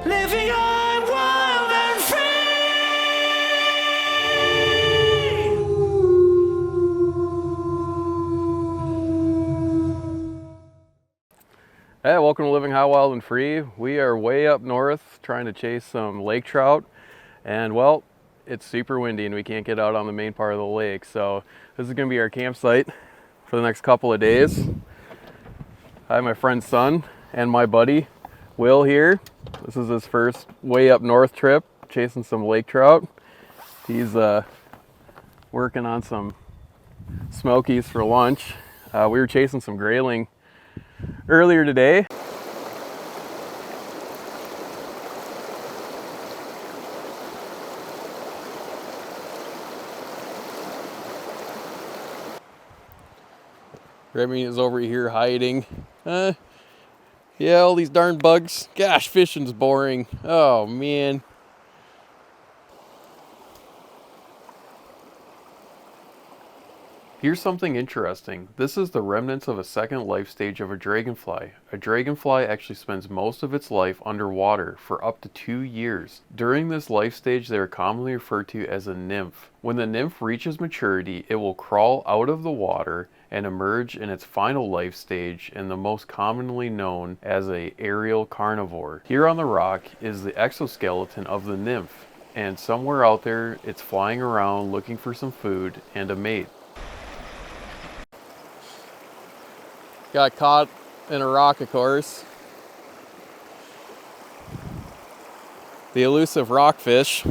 living on wild and free. Hey, welcome to Living High, Wild and Free. We are way up north trying to chase some lake trout, and well, it's super windy and we can't get out on the main part of the lake, so this is going to be our campsite for the next couple of days. I have my friend's son and my buddy Will here. This is his first way up north trip chasing some lake trout. He's working on some smokies for lunch. We were chasing some grayling earlier today. Remy is over here hiding. Yeah, all these darn bugs. Gosh, fishing's boring. Oh man. Here's something interesting. This is the remnants of a second life stage of a dragonfly. A dragonfly actually spends most of its life underwater for up to 2 years. During this life stage, they are commonly referred to as a nymph. When the nymph reaches maturity, it will crawl out of the water and emerge in its final life stage, and the most commonly known as a aerial carnivore. Here on the rock is the exoskeleton of the nymph, and somewhere out there it's flying around looking for some food and a mate. Got caught in a rock, of course. The elusive rockfish.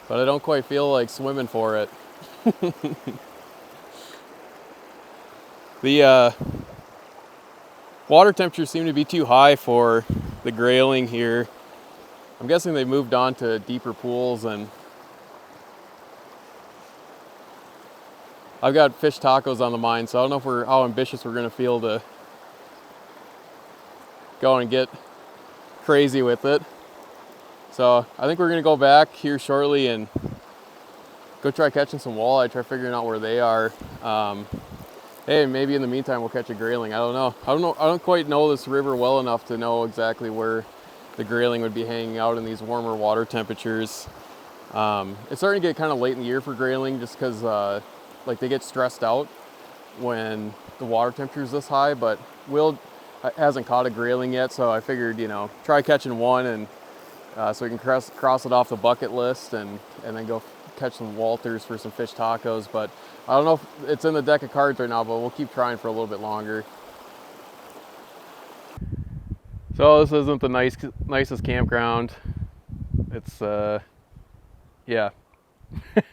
But I don't quite feel like swimming for it. The water temperatures seem to be too high for the grayling here. I'm guessing they moved on to deeper pools, and I've got fish tacos on the mind, so I don't know how ambitious we're gonna feel to go and get crazy with it. So I think we're gonna go back here shortly and go try catching some walleye, try figuring out where they are. Hey, maybe in the meantime we'll catch a grayling. I don't know. I don't quite know this river well enough to know exactly where the grayling would be hanging out in these warmer water temperatures. It's starting to get kind of late in the year for grayling, just because like they get stressed out when the water temperature is this high. But Will hasn't caught a grayling yet, so I figured, try catching one, and so we can cross it off the bucket list, and then go catch some Walters for some fish tacos. But I don't know if it's in the deck of cards right now, but we'll keep trying for a little bit longer. So this isn't the nicest campground. It's yeah.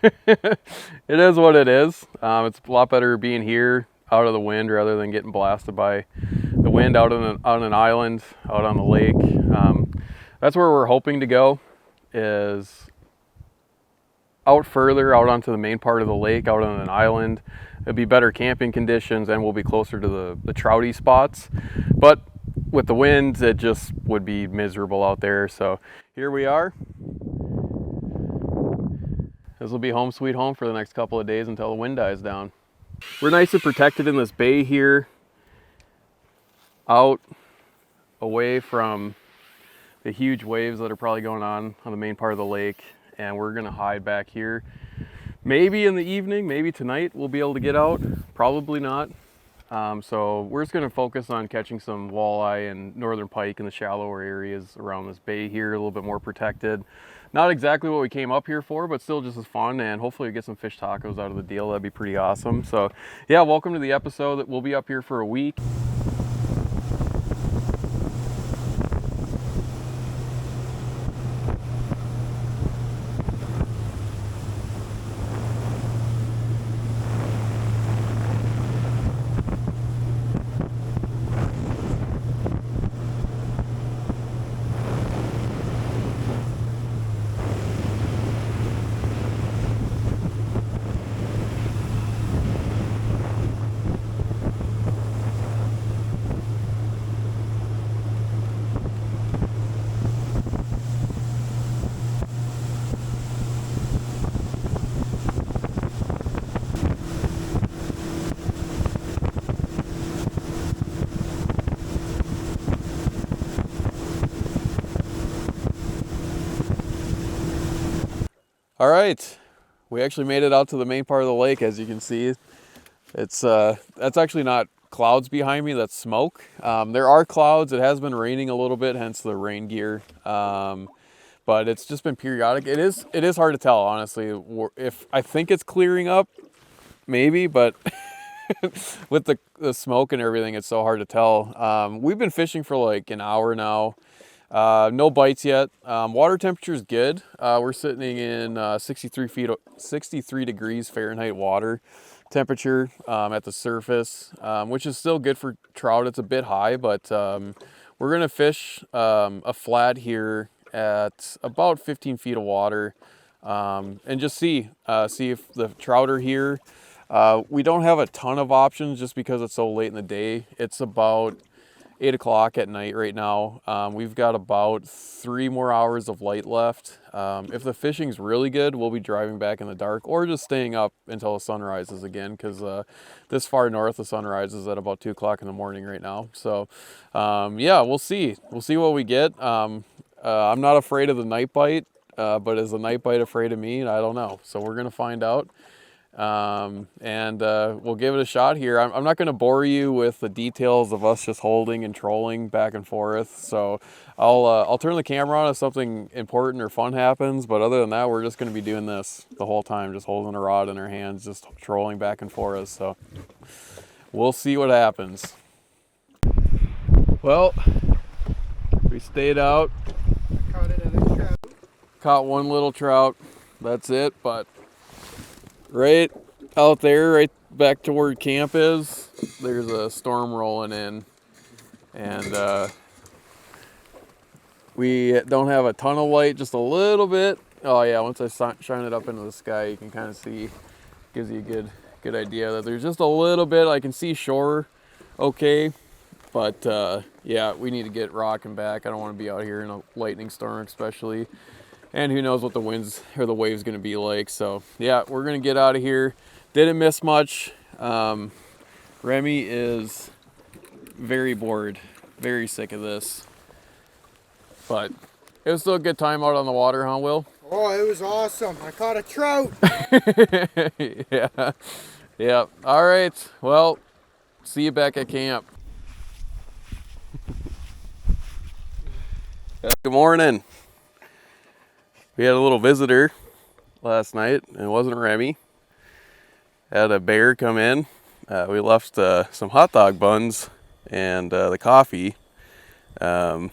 It is what it is. It's a lot better being here out of the wind rather than getting blasted by the wind out on an island, out on the lake. That's where we're hoping to go, is out further, out onto the main part of the lake, out on an island. It'll be better camping conditions, and we'll be closer to the trouty spots. But with the wind, it just would be miserable out there. So here we are. This will be home sweet home for the next couple of days until the wind dies down. We're nice and protected in this bay here, out away from the huge waves that are probably going on the main part of the lake, and we're gonna hide back here. Maybe in the evening, maybe tonight we'll be able to get out, probably not. So we're just gonna focus on catching some walleye and northern pike in the shallower areas around this bay here, a little bit more protected. Not exactly what we came up here for, but still just as fun, and hopefully we get some fish tacos out of the deal. That'd be pretty awesome. So yeah, welcome to the episode. We'll be up here for a week. All right, we actually made it out to the main part of the lake. As you can see, it's that's actually not clouds behind me, that's smoke. There are clouds. It has been raining a little bit, hence the rain gear. But it's just been periodic. It is hard to tell, honestly. If I think it's clearing up, maybe, but with the smoke and everything, it's so hard to tell. We've been fishing for like an hour now. No bites yet. Water temperature is good. We're sitting in 63 degrees Fahrenheit water temperature at the surface, which is still good for trout. It's a bit high, but we're gonna fish a flat here at about 15 feet of water, and just see if the trout are here. We don't have a ton of options just because it's so late in the day. It's about 8 o'clock at night right now. We've got about 3 more hours of light left. If the fishing's really good, we'll be driving back in the dark or just staying up until the sun rises again, because this far north the sun rises at about 2 o'clock in the morning right now. So yeah, we'll see what we get. I'm not afraid of the night bite, but is the night bite afraid of me? I don't know. So we're gonna find out. And we'll give it a shot here. I'm not going to bore you with the details of us just holding and trolling back and forth. So I'll turn the camera on if something important or fun happens. But other than that, we're just going to be doing this the whole time, just holding a rod in our hands, just trolling back and forth. So we'll see what happens. Well, we stayed out. Caught one little trout. That's it, but right out there, right back to where camp is, there's a storm rolling in, and we don't have a ton of light, just a little bit. Oh yeah, once I shine it up into the sky, you can kind of see, gives you a good idea that there's just a little bit. I can see shore okay, but yeah, we need to get rocking back. I don't want to be out here in a lightning storm especially, and who knows what the winds or the waves going to be like. So yeah, we're going to get out of here. Didn't miss much. Remy is very bored, very sick of this, but it was still a good time out on the water, huh, Will? Oh, it was awesome. I caught a trout. Yeah. All right, well, see you back at camp. Good morning. We had a little visitor last night, and it wasn't Remy. Had a bear come in. We left some hot dog buns and the coffee on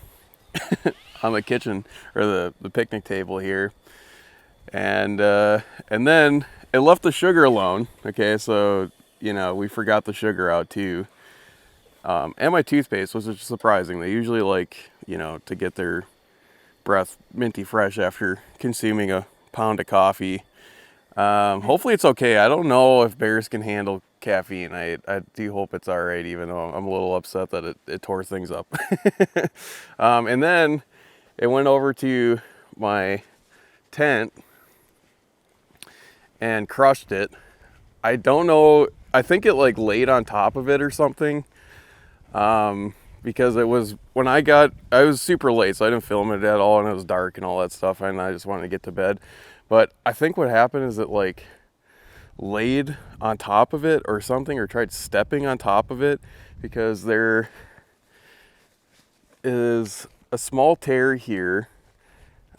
the kitchen, or the picnic table here, and then it left the sugar alone. Okay, so we forgot the sugar out too, and my toothpaste, which is surprising. They usually like to get their breath minty fresh after consuming a pound of coffee. Hopefully it's okay. I don't know if bears can handle caffeine. I do hope it's all right, even though I'm a little upset that it tore things up. And then it went over to my tent and crushed it. I don't know. I think it like laid on top of it or something. Because it was, I was super late, so I didn't film it at all, and it was dark and all that stuff, and I just wanted to get to bed. But I think what happened is it like laid on top of it or something, or tried stepping on top of it, because there is a small tear here.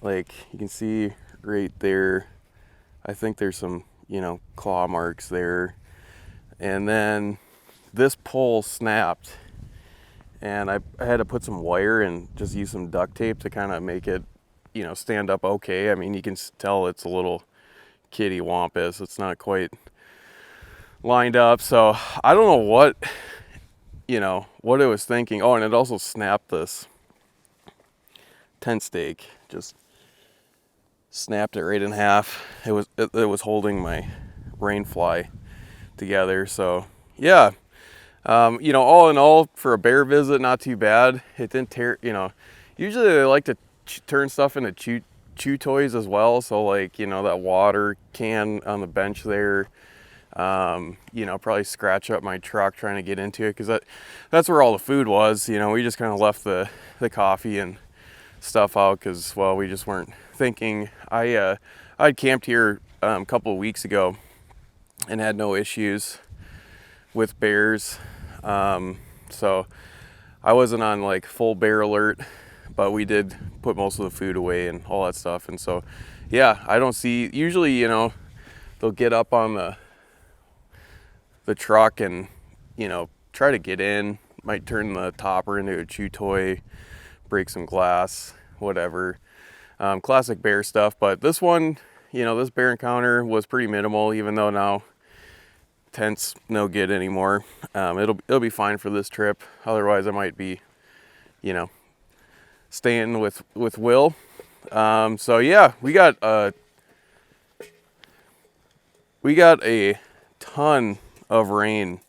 Like you can see right there. I think there's some, claw marks there. And then this pole snapped, and I had to put some wire and just use some duct tape to kind of make it, stand up okay. I mean, you can tell it's a little kitty wampus. It's not quite lined up. So I don't know what it was thinking. Oh, and it also snapped this tent stake. Just snapped it right in half. It was holding my rain fly together. So yeah. All in all, for a bear visit, not too bad. It didn't tear, usually they like to turn stuff into chew toys as well. So like, that water can on the bench there, probably scratch up my truck trying to get into it, because that's where all the food was. We just kind of left the coffee and stuff out because, well, we just weren't thinking. I I'd camped here a couple of weeks ago and had no issues with bears. So I wasn't on like full bear alert, but we did put most of the food away and all that stuff. And so, yeah, I don't see, usually, you know, they'll get up on the truck and, you know, try to get in, might turn the topper into a chew toy, break some glass, whatever. Classic bear stuff. But this one, you know, this bear encounter was pretty minimal, even though now tent's no good anymore. It'll be fine for this trip. Otherwise I might be, you know, staying with Will. So yeah, we got a ton of rain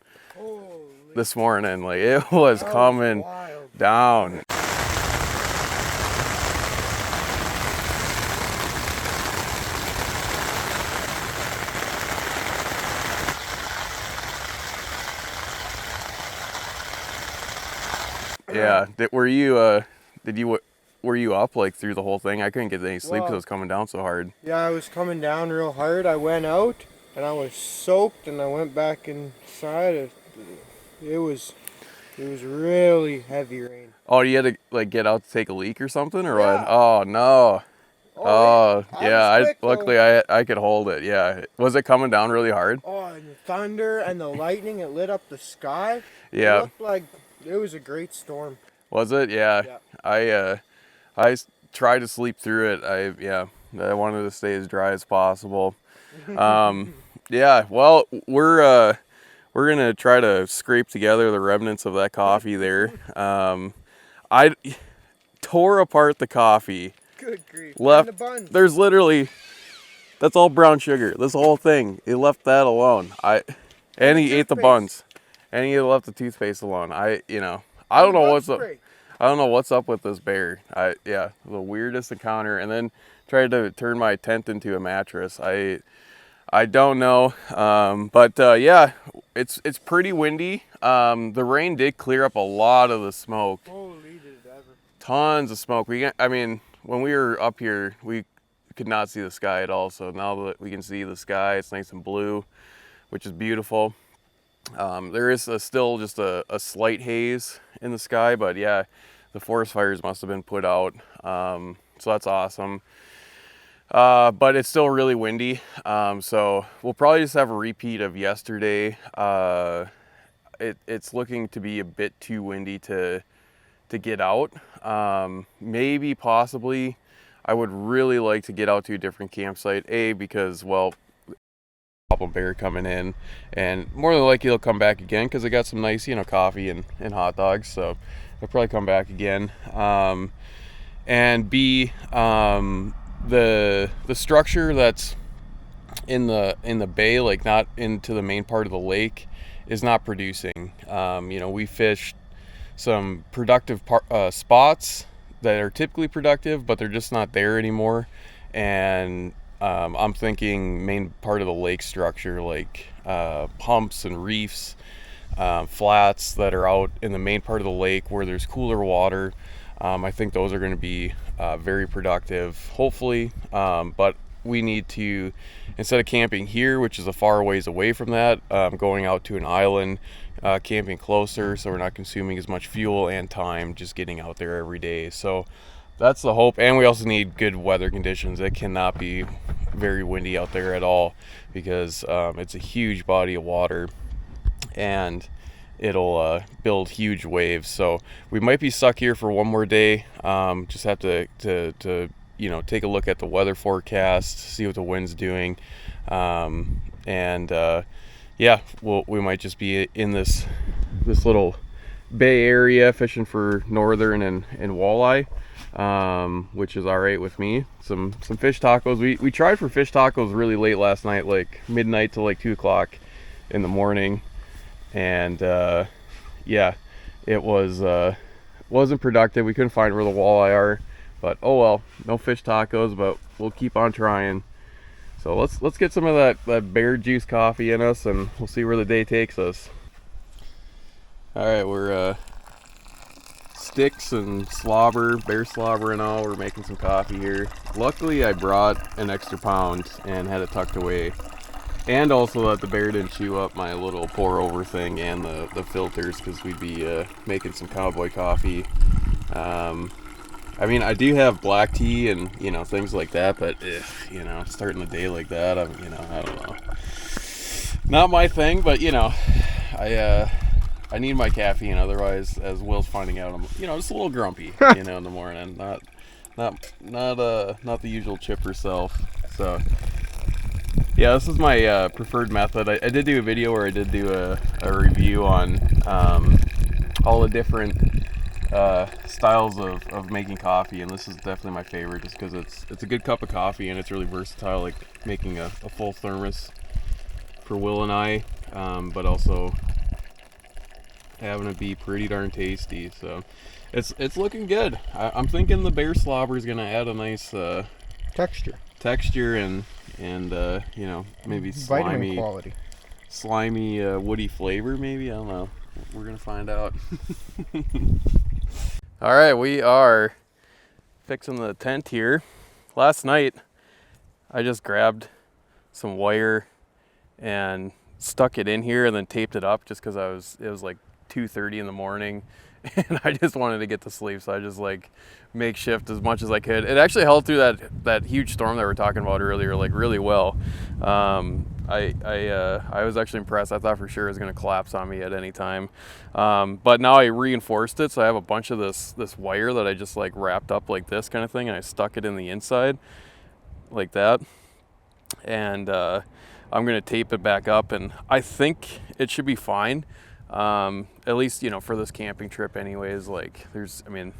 this morning. Like, it was coming down. Yeah, were you up like through the whole thing? I couldn't get any sleep because it was coming down so hard. Yeah, I was coming down real hard. I went out and I was soaked, and I went back inside. It was really heavy rain. Oh, you had to like get out to take a leak or something, or Yeah. what? Oh no. Oh yeah, quick, luckily I could hold it. Yeah, was it coming down really hard? Oh, and the thunder and the lightning, it lit up the sky. Yeah. It looked like it was a great storm. Was it? Yeah. I tried to sleep through it. I wanted to stay as dry as possible. Yeah. Well, we're gonna try to scrape together the remnants of that coffee there. I tore apart the coffee. Good grief. Left. And the buns. There's literally, that's all brown sugar. This whole thing. He left that alone. And he ate the buns. And he left the toothpaste alone. I don't know what's up with this bear. The weirdest encounter. And then tried to turn my tent into a mattress. I don't know. Yeah, it's pretty windy. The rain did clear up a lot of the smoke. Holy did it ever. Tons of smoke. When we were up here, we could not see the sky at all. So now that we can see the sky, it's nice and blue, which is beautiful. There is still just a slight haze in the sky, but yeah, the forest fires must have been put out. So that's awesome. But it's still really windy. So we'll probably just have a repeat of yesterday. It's looking to be a bit too windy to get out. Maybe possibly I would really like to get out to a different campsite, because, well, problem bear coming in, and more than likely he'll come back again because I got some nice, coffee and hot dogs, so he'll probably come back again. And B, the structure that's in the bay, like not into the main part of the lake, is not producing. We fished some productive spots that are typically productive, but they're just not there anymore. And I'm thinking main part of the lake structure, like pumps and reefs, flats that are out in the main part of the lake where there's cooler water. I think those are going to be very productive, hopefully. But we need to, instead of camping here, which is a far ways away from that, going out to an island, camping closer, so we're not consuming as much fuel and time just getting out there every day. So that's the hope. And we also need good weather conditions. It cannot be very windy out there at all, because it's a huge body of water and it'll build huge waves. So we might be stuck here for one more day. Just have to take a look at the weather forecast, see what the wind's doing, we might just be in this little bay area fishing for northern and walleye, which is all right with me. Some fish tacos. We tried for fish tacos really late last night, like midnight to like 2 o'clock in the morning, and it wasn't productive. We couldn't find where the walleye are, but oh well, no fish tacos, but we'll keep on trying. So let's get some of that bear juice coffee in us, and we'll see where the day takes us. All right, we're sticks and slobber, bear slobber and all. We're making some coffee here. Luckily, I brought an extra pound and had it tucked away. And also that the bear didn't chew up my little pour over thing and the filters, because we'd be making some cowboy coffee. I mean, I do have black tea and, you know, things like that, but, you know, starting the day like that, I don't know. Not my thing, but, you know, I need my caffeine, otherwise, as Will's finding out, I'm, you know, just a little grumpy, you know, in the morning. Not the usual chipper self. So, yeah, this is my preferred method. I did do a video where I did do a review on all the different styles of making coffee, and this is definitely my favorite, just because it's a good cup of coffee and it's really versatile, like making a full thermos for Will and I, but also having it be pretty darn tasty. So it's looking good. I'm thinking the bear slobber is gonna add a nice texture and you know, maybe vitamin quality, slimy woody flavor, maybe. I don't know, we're gonna find out. All right, we are fixing the tent here. Last night I just grabbed some wire and stuck it in here and then taped it up, just because it was like 2:30 in the morning and I just wanted to get to sleep, so I just like makeshift as much as I could. It actually held through that huge storm that we were talking about earlier, like really well. I was actually impressed. I thought for sure it was going to collapse on me at any time, but now I reinforced it, so I have a bunch of this wire that I just like wrapped up like this kind of thing, and I stuck it in the inside like that, and I'm going to tape it back up, and I think it should be fine. At least, you know, for this camping trip anyways. Like, I mean,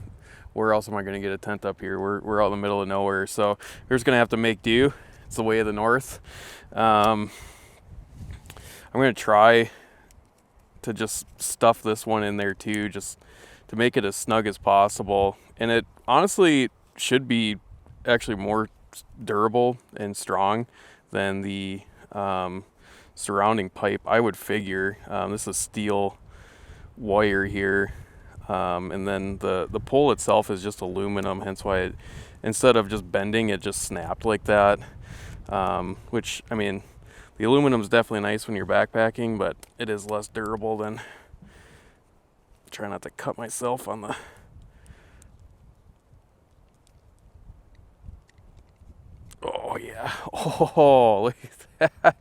where else am I going to get a tent up here? We're out in the middle of nowhere, so we're just going to have to make do. It's the way of the north. I'm going to try to just stuff this one in there too, just to make it as snug as possible. And it honestly should be actually more durable and strong than the surrounding pipe, I would figure. This is steel wire here, and then the pole itself is just aluminum, hence why instead of just bending, it just snapped like that, which, I mean, the aluminum is definitely nice when you're backpacking, but it is less durable than, try not to cut myself on the, oh yeah, oh, look at that.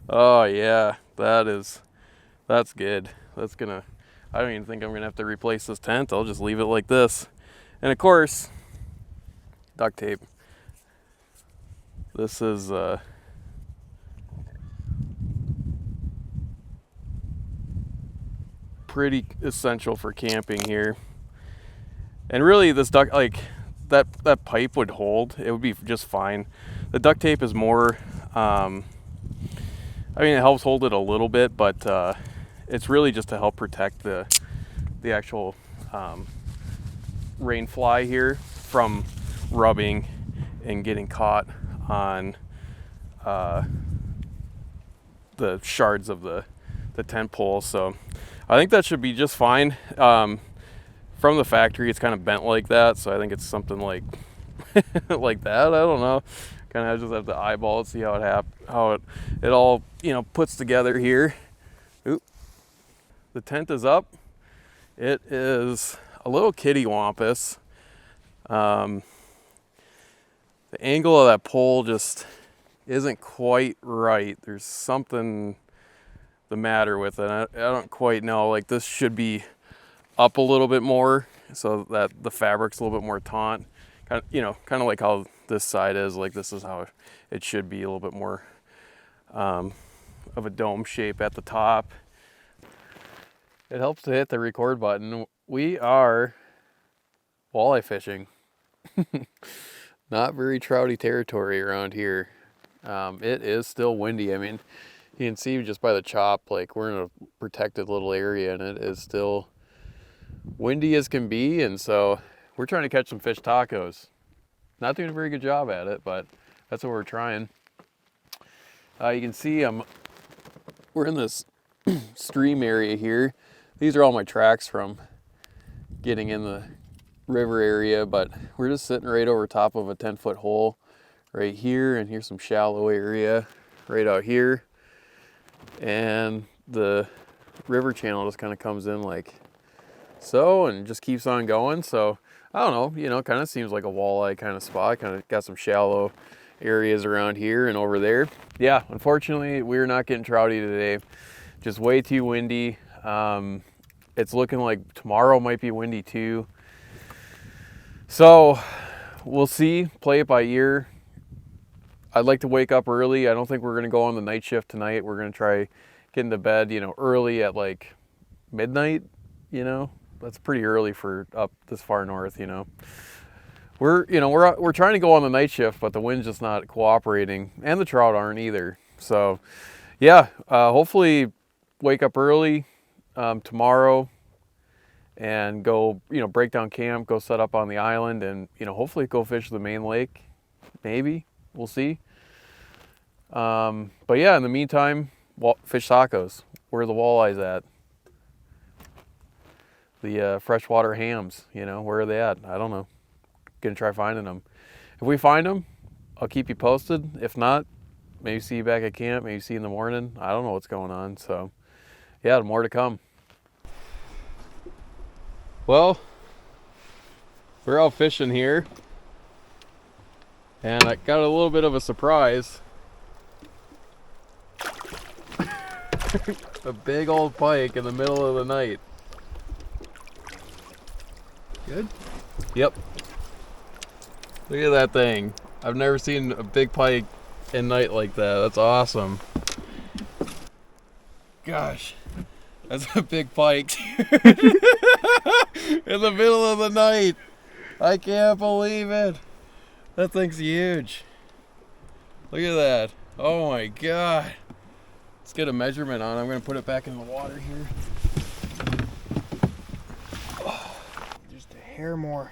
Oh yeah, that's good. I don't even think I'm gonna have to replace this tent. I'll just leave it like this. And of course, duct tape. This is pretty essential for camping here. And really, this duct, like that pipe would hold. It would be just fine. The duct tape is more, I mean, it helps hold it a little bit, but it's really just to help protect the actual rain fly here from rubbing and getting caught on the shards of the tent pole. So I think that should be just fine. From the factory, it's kind of bent like that, so I think it's something like like that. I don't know. Kind of just have to eyeball it, see how it all, you know, puts together here. Oop. The tent is up. It is a little kittywampus. The angle of that pole just isn't quite right. There's something the matter with it. I don't quite know. Like, this should be up a little bit more so that the fabric's a little bit more taut. Kind of, you know, kind of like how this side is. Like, this is how it should be, a little bit more of a dome shape at the top. It helps to hit the record button. We are walleye fishing. Not very trouty territory around here. It is still windy. I mean, you can see just by the chop, like, we're in a protected little area and it is still windy as can be, and so we're trying to catch some fish tacos. Not doing a very good job at it, but that's what we're trying. You can see we're in this stream area here. These are all my tracks from getting in the river area, but we're just sitting right over top of a 10-foot hole right here, and here's some shallow area right out here, and the river channel just kind of comes in like so and just keeps on going. So I don't know, you know, kind of seems like a walleye kind of spot. Kind of got some shallow areas around here and over there. Yeah, unfortunately we're not getting trouty today. Just way too windy. It's looking like tomorrow might be windy too. So we'll see, play it by ear. I'd like to wake up early. I don't think we're gonna go on the night shift tonight. We're gonna try getting to bed, you know, early at like midnight, you know. That's pretty early for up this far north, you know. We're trying to go on the night shift, but the wind's just not cooperating, and the trout aren't either. So yeah, hopefully wake up early tomorrow and go, you know, break down camp, go set up on the island, and, you know, hopefully go fish the main lake. Maybe, we'll see. But yeah, in the meantime, fish tacos. Where are the walleyes at? The freshwater hams, you know, where are they at? I don't know. Gonna try finding them. If we find them, I'll keep you posted. If not, maybe see you back at camp, maybe see you in the morning. I don't know what's going on. So yeah, more to come. Well, we're out fishing here, and I got a little bit of a surprise. A big old pike in the middle of the night. Good? Yep. Look at that thing. I've never seen a big pike in night like that. That's awesome. Gosh, that's a big pike. In the middle of the night. I can't believe it. That thing's huge. Look at that. Oh my God. Let's get a measurement on it. I'm going to put it back in the water here. Just a hair more.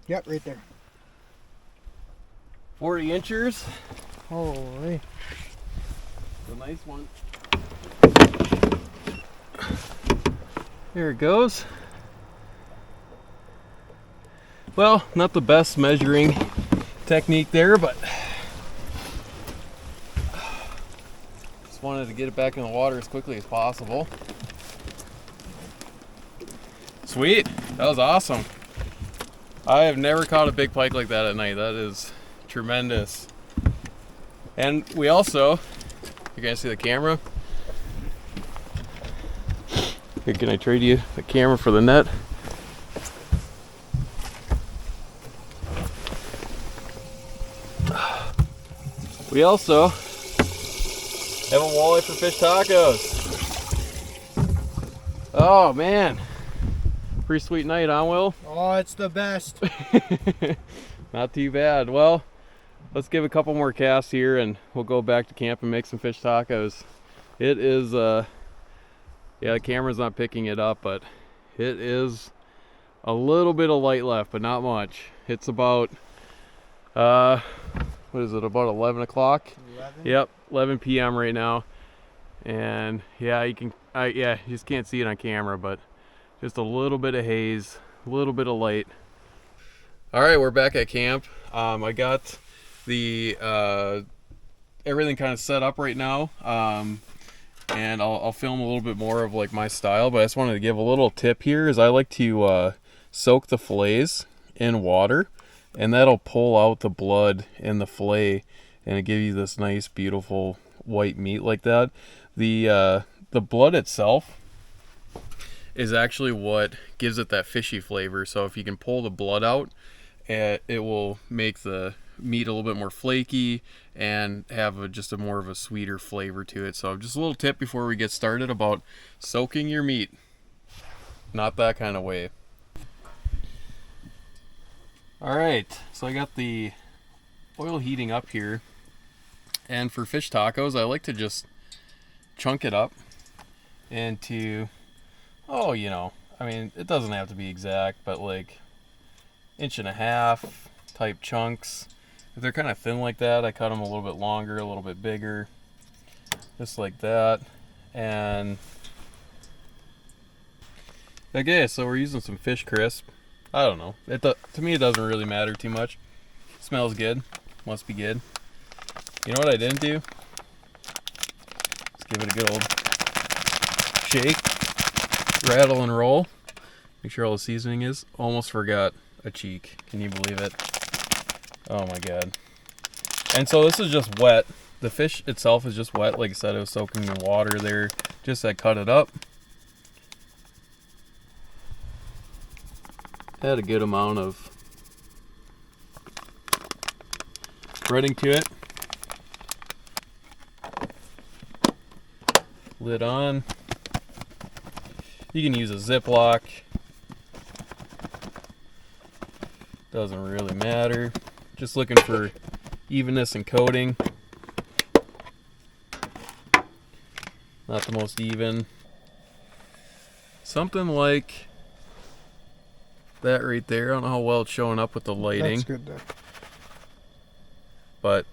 Yep, right there. 40 inches. Holy. It's a nice one. There it goes. Well, not the best measuring technique there, but just wanted to get it back in the water as quickly as possible. Sweet, that was awesome. I have never caught a big pike like that at night. That is tremendous. And we also, you guys see the camera? Here, can I trade you the camera for the net? We also have a walleye for fish tacos. Oh man, pretty sweet night, huh, Will? Oh, it's the best. Not too bad. Well, let's give a couple more casts here and we'll go back to camp and make some fish tacos. It is, yeah, the camera's not picking it up, but it is a little bit of light left, but not much. It's about, what is it, about 11 o'clock? 11? Yep, 11 p.m. right now. And yeah, you can, yeah, you just can't see it on camera, but just a little bit of haze, a little bit of light. All right, we're back at camp. I got the everything kind of set up right now, and I'll film a little bit more of like my style, but I just wanted to give a little tip here. Is I like to soak the fillets in water, and that'll pull out the blood in the fillet and it give you this nice beautiful white meat like that. The blood itself is actually what gives it that fishy flavor. So if you can pull the blood out, it will make the meat a little bit more flaky and have just a more of a sweeter flavor to it. So just a little tip before we get started about soaking your meat. Not that kind of way. All right, so I got the oil heating up here, and for fish tacos I like to just chunk it up into, oh, you know, I mean, it doesn't have to be exact, but like 1.5 inch type chunks. If they're kind of thin like that, I cut them a little bit longer, a little bit bigger, just like that. And Okay, so we're using some fish crisp. I don't know. To me, it doesn't really matter too much. Smells good. Must be good. You know what I didn't do? Let's give it a good old shake. Rattle and roll. Make sure all the seasoning is. Almost forgot a cheek. Can you believe it? Oh my god. And so this is just wet. The fish itself is just wet. Like I said, it was soaking in water there. Just I cut it up. Add a good amount of breading to it. Lid on. You can use a Ziploc. Doesn't really matter. Just looking for evenness and coating. Not the most even. Something like that right there. I don't know how well it's showing up with the lighting. That's good there. But,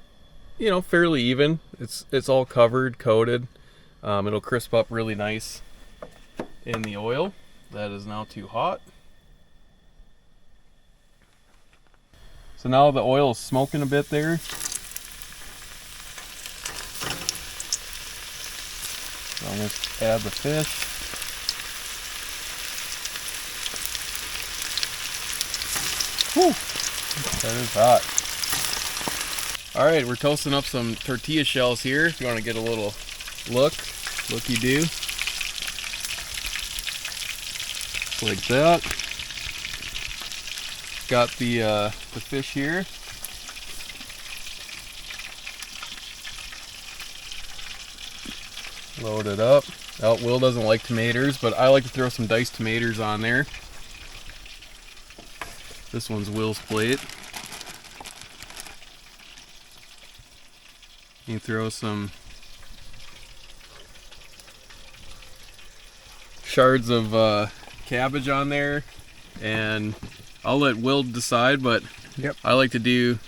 you know, fairly even. It's all covered, coated. It'll crisp up really nice in the oil. That is now too hot. So now the oil is smoking a bit there. So I'm going to add the fish. Whew, that is hot. All right, we're toasting up some tortilla shells here. If you want to get a little looky do. Like that. Got the fish here. Load it up. Oh, Will doesn't like tomatoes, but I like to throw some diced tomatoes on there. This one's Will's plate. You can throw some shards of cabbage on there, and I'll let Will decide, but Yep. I like to do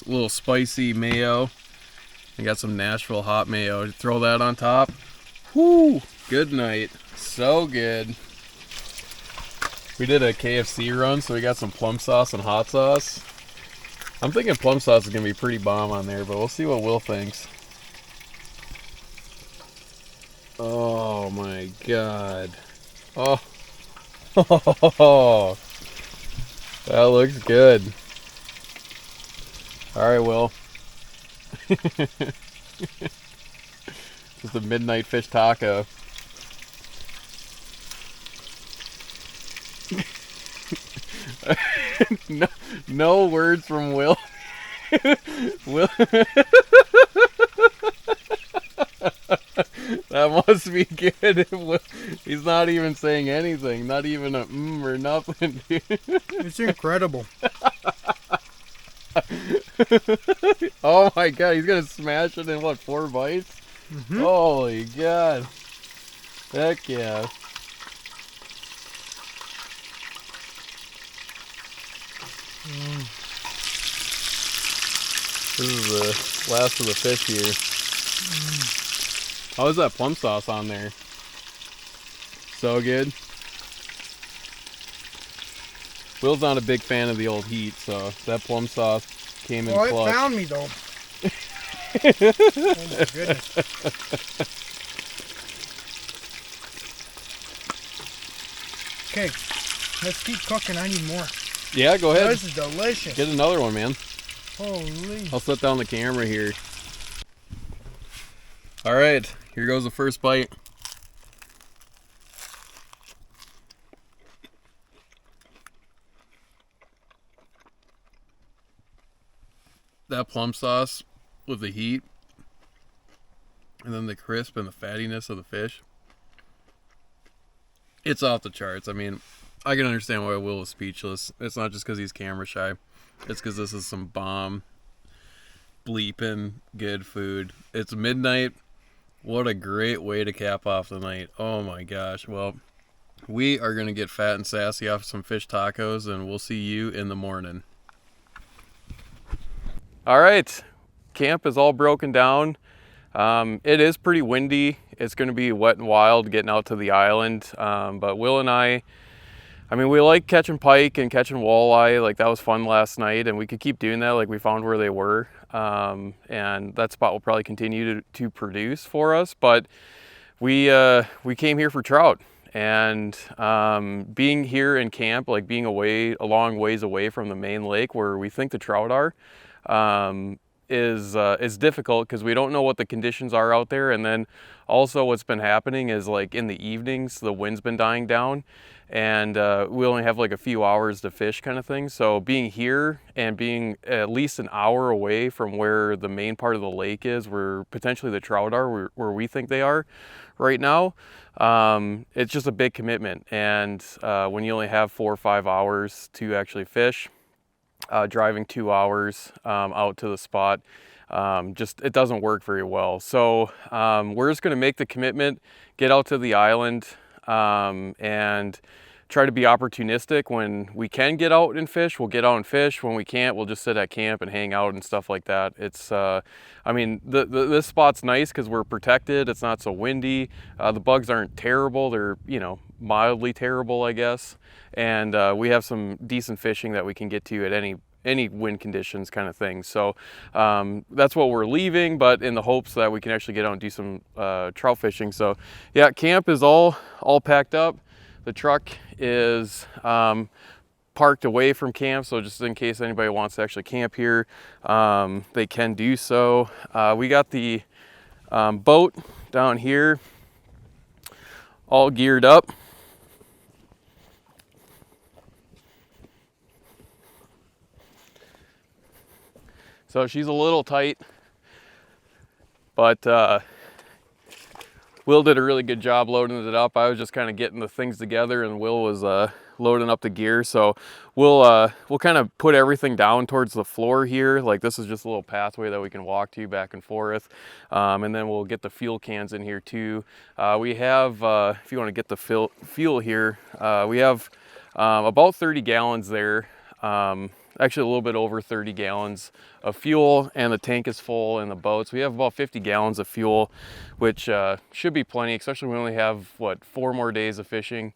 a little spicy mayo. I got some Nashville hot mayo. Throw that on top. Whoo! Good night. So good. We did a KFC run, so we got some plum sauce and hot sauce. I'm thinking plum sauce is going to be pretty bomb on there, but we'll see what Will thinks. Oh my god. Oh. That looks good. Alright, Will. Just a midnight fish taco. No words from Will. Will. That must be good. He's not even saying anything. Not even a or nothing, dude. It's incredible. Oh my god, he's gonna smash it in what, 4 bites? Mm-hmm. Holy god. Heck yeah. This is the last of the fish here. How is that plum sauce on there? So good. Will's not a big fan of the old heat, so that plum sauce came in Well, clutch. it found me though. Oh my goodness. Okay, let's keep cooking. I need more. Yeah, go ahead. This is delicious. Get another one, man. Holy. I'll set down the camera here. All right, here goes the first bite. That plum sauce with the heat, and then the crisp and the fattiness of the fish. It's off the charts. I mean, I can understand why Will is speechless. It's not just because he's camera shy. It's because this is some bomb, bleeping good food. It's midnight. What a great way to cap off the night. Oh my gosh. Well, we are going to get fat and sassy off some fish tacos, and we'll see you in the morning. All right. Camp is all broken down. It is pretty windy. It's going to be wet and wild getting out to the island. But Will and I I mean, we like catching pike and catching walleye. Like that was fun last night, and we could keep doing that. Like we found where they were, and that spot will probably continue to produce for us. But we came here for trout, and being here in camp, like being away a long ways away from the main lake where we think the trout are, is difficult because we don't know what the conditions are out there. And then also what's been happening is like in the evenings the wind's been dying down, and we only have like a few hours to fish kind of thing. So being here and being at least an hour away from where the main part of the lake is, where potentially the trout are, where we think they are right now, it's just a big commitment. And when you only have 4 or 5 hours to actually fish, driving 2 hours out to the spot, just it doesn't work very well. So we're just going to make the commitment, get out to the island, and try to be opportunistic. When we can get out and fish, we'll get out and fish. When we can't, we'll just sit at camp and hang out and stuff like that. It's I mean, this spot's nice because we're protected. It's not so windy. The bugs aren't terrible. They're, you know, mildly terrible, I guess. And we have some decent fishing that we can get to at any wind conditions kind of thing. So that's what we're leaving, but in the hopes that we can actually get out and do some trout fishing. So yeah, camp is all packed up. The truck is parked away from camp, so just in case anybody wants to actually camp here, they can do so. We got the boat down here all geared up. So she's a little tight, but Will did a really good job loading it up. I was just kind of getting the things together, and Will was loading up the gear. So we'll kind of put everything down towards the floor here. Like this is just a little pathway that we can walk to back and forth. And then we'll get the fuel cans in here too. We have, if you want to get the fuel here, we have about 30 gallons there. Actually a little bit over 30 gallons of fuel, and the tank is full in the boat. So we have about 50 gallons of fuel, which should be plenty, especially when we only have, what, 4 more days of fishing,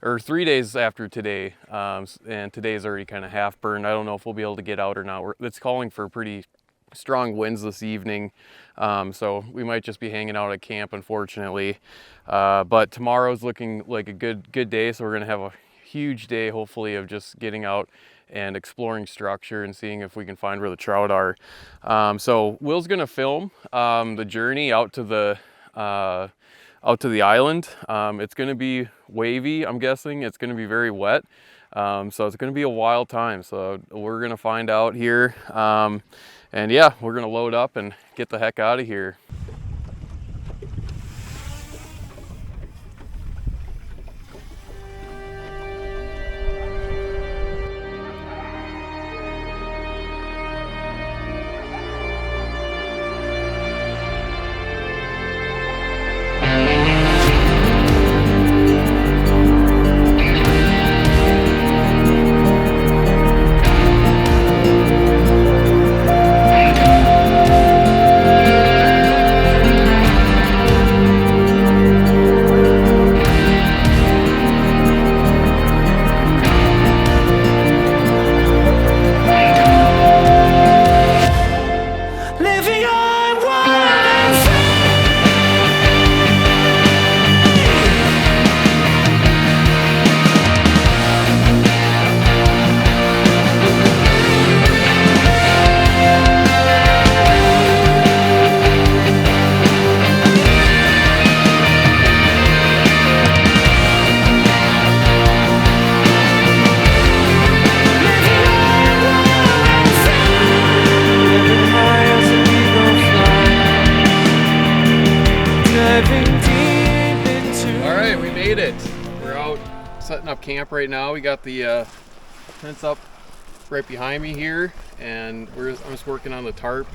or 3 days after today. And today is already kind of half burned. I don't know if we'll be able to get out or not. It's calling for pretty strong winds this evening. So we might just be hanging out at camp, unfortunately. But tomorrow's looking like a good day. So we're gonna have a huge day, hopefully, of just getting out and exploring structure and seeing if we can find where the trout are. So Will's gonna film the journey out to the island. It's gonna be wavy, I'm guessing. It's gonna be very wet. So it's gonna be a wild time. So we're gonna find out here. And yeah, we're gonna load up and get the heck out of here. living on wild and free. All right, we made it. We're out setting up camp right now. We got the fence up right behind me here, and I'm just working on the tarp.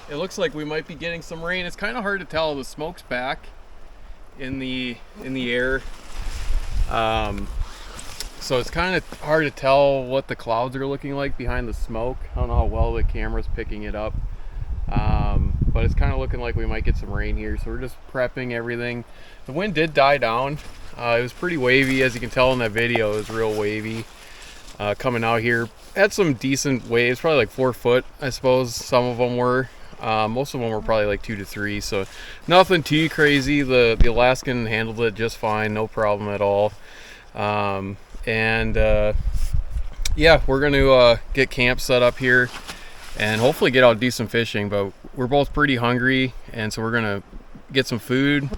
It looks like we might be getting some rain. It's kind of hard to tell. The smoke's back in the air, so it's kind of hard to tell what the clouds are looking like behind the smoke. I don't know how well the camera's picking it up. But it's kind of looking like we might get some rain here, so we're just prepping everything. The wind did die down It was pretty wavy, as you can tell in that video. It was real wavy coming out here. Had some decent waves, probably like 4 foot, I suppose. Some of them were. Most of them were probably like 2 to 3, so nothing too crazy. The Alaskan handled it just fine, no problem at all. Yeah, we're going to get camp set up here and hopefully get out decent fishing, but we're both pretty hungry, and so we're going to get some food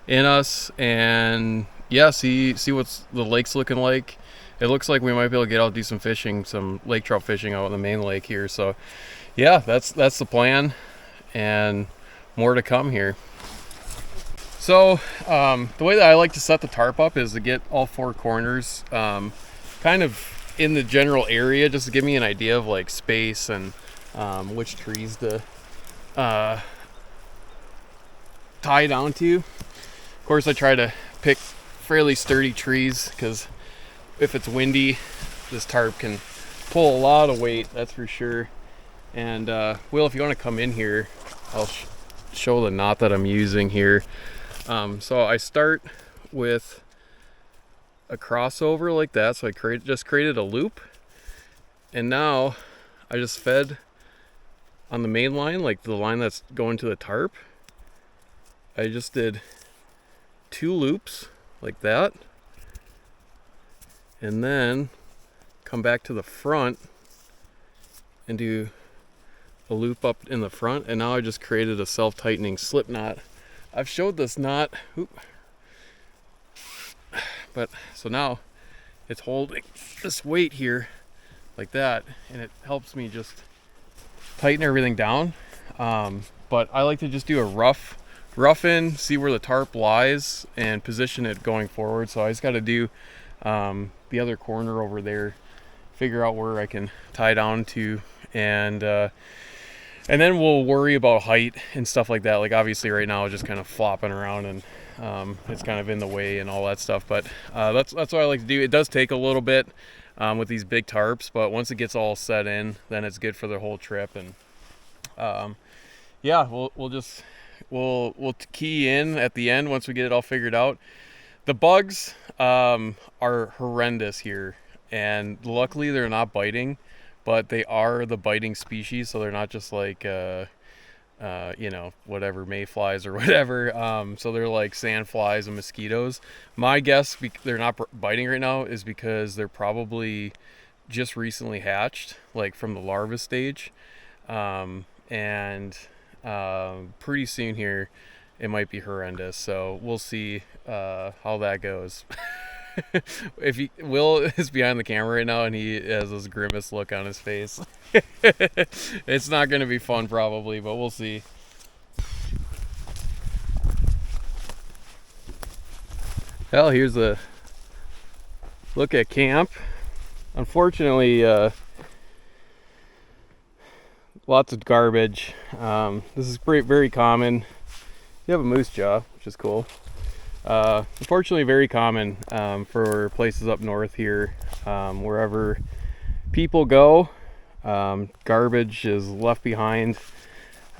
in us and yeah, see what the lake's looking like. It looks like we might be able to get out decent fishing, some lake trout fishing out in the main lake here. So yeah, that's the plan, and more to come here. So the way that I like to set the tarp up is to get all 4 corners kind of in the general area, just to give me an idea of like space and which trees to tie down to. Of course, I try to pick fairly sturdy trees, because if it's windy, this tarp can pull a lot of weight, that's for sure. And Will, if you want to come in here, I'll show the knot that I'm using here. So I start with a crossover like that. So I just created a loop, and now I just fed on the main line, like the line that's going to the tarp. I just did 2 loops like that, and then come back to the front and do a loop up in the front, and now I just created a self-tightening slip knot. I've showed this knot, but so now it's holding this weight here like that, and it helps me just tighten everything down. But I like to just do a rough in, see where the tarp lies, and position it going forward. So I just got to do the other corner over there, figure out where I can tie down to, and then we'll worry about height and stuff like that. Like obviously right now it's just kind of flopping around, and it's kind of in the way and all that stuff, but that's what I like to do. It does take a little bit with these big tarps, but once it gets all set in, then it's good for the whole trip. And yeah, we'll key in at the end once we get it all figured out. The bugs are horrendous here, and luckily they're not biting, but they are the biting species, so they're not just like whatever, mayflies or whatever. So they're like sandflies and mosquitoes. My guess they're not biting right now is because they're probably just recently hatched, like from the larva stage, and pretty soon here it might be horrendous. So we'll see how that goes. Will is behind the camera right now, and he has this grimace look on his face. It's not going to be fun probably, but we'll see. Well, here's a look at camp. Unfortunately, lots of garbage. This is very common. You have a moose jaw, which is cool. Unfortunately very common for places up north here. Wherever people go, garbage is left behind.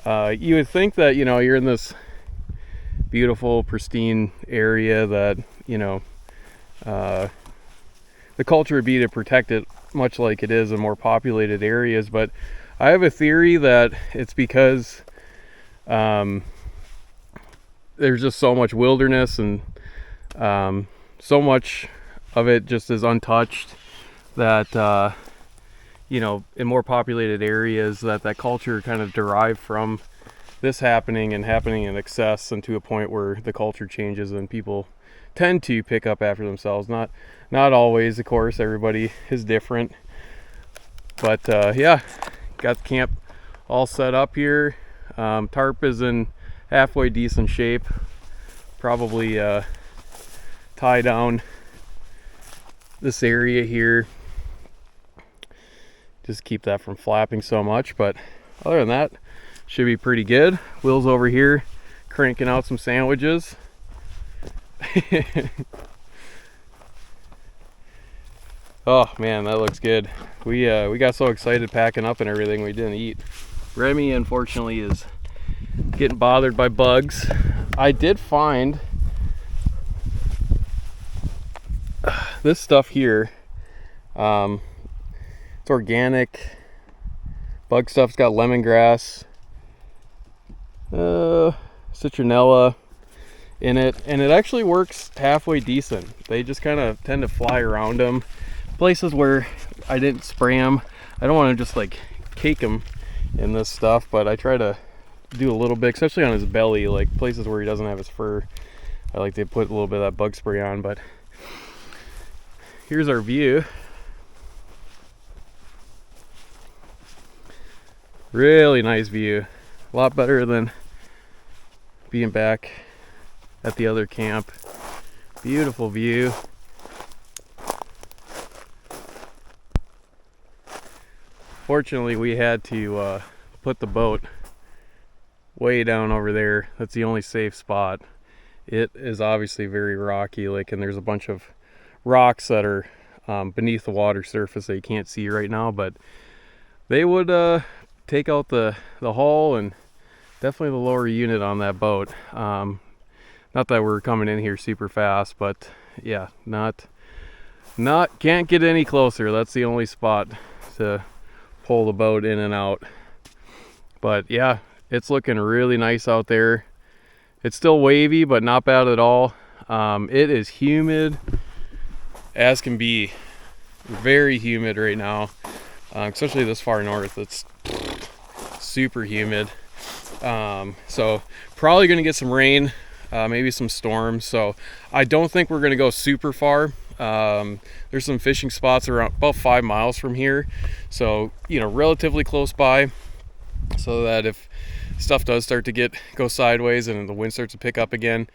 You would think that, you're in this beautiful, pristine area that, the culture would be to protect it, much like it is in more populated areas. But I have a theory that it's because there's just so much wilderness, and so much of it just is untouched, that in more populated areas, that culture kind of derived from this happening in excess, and to a point where the culture changes and people tend to pick up after themselves. Not always, of course, everybody is different, but yeah, got the camp all set up here. Tarp is in halfway decent shape. Probably tie down this area here, just keep that from flapping so much, but other than that, should be pretty good. Will's over here cranking out some sandwiches. Oh man, that looks good. We got so excited packing up and everything, we didn't eat. Remy unfortunately is getting bothered by bugs. I did find this stuff here, it's organic bug stuff. It's got lemongrass, citronella in it, and it actually works halfway decent. They just kind of tend to fly around them. Places where I didn't spray them, I don't want to just like cake them in this stuff, but I try to do a little bit, especially on his belly, like places where he doesn't have his fur. I like to put a little bit of that bug spray on. But here's our view. Really nice view. A lot better than being back at the other camp. Beautiful view. Fortunately, we had to put the boat way down over there. That's the only safe spot. It is obviously very rocky, like, and there's a bunch of rocks that are beneath the water surface that you can't see right now, but they would take out the hull and definitely the lower unit on that boat. Not that we're coming in here super fast, but yeah, can't get any closer. That's the only spot to pull the boat in and out. But yeah, it's looking really nice out there. It's still wavy, but not bad at all. It is humid as can be. Very humid right now, especially this far north. It's super humid. So probably gonna get some rain, maybe some storms. So I don't think we're gonna go super far. There's some fishing spots around about 5 miles from here, so relatively close by, so that if stuff does start to go sideways and the wind starts to pick up again,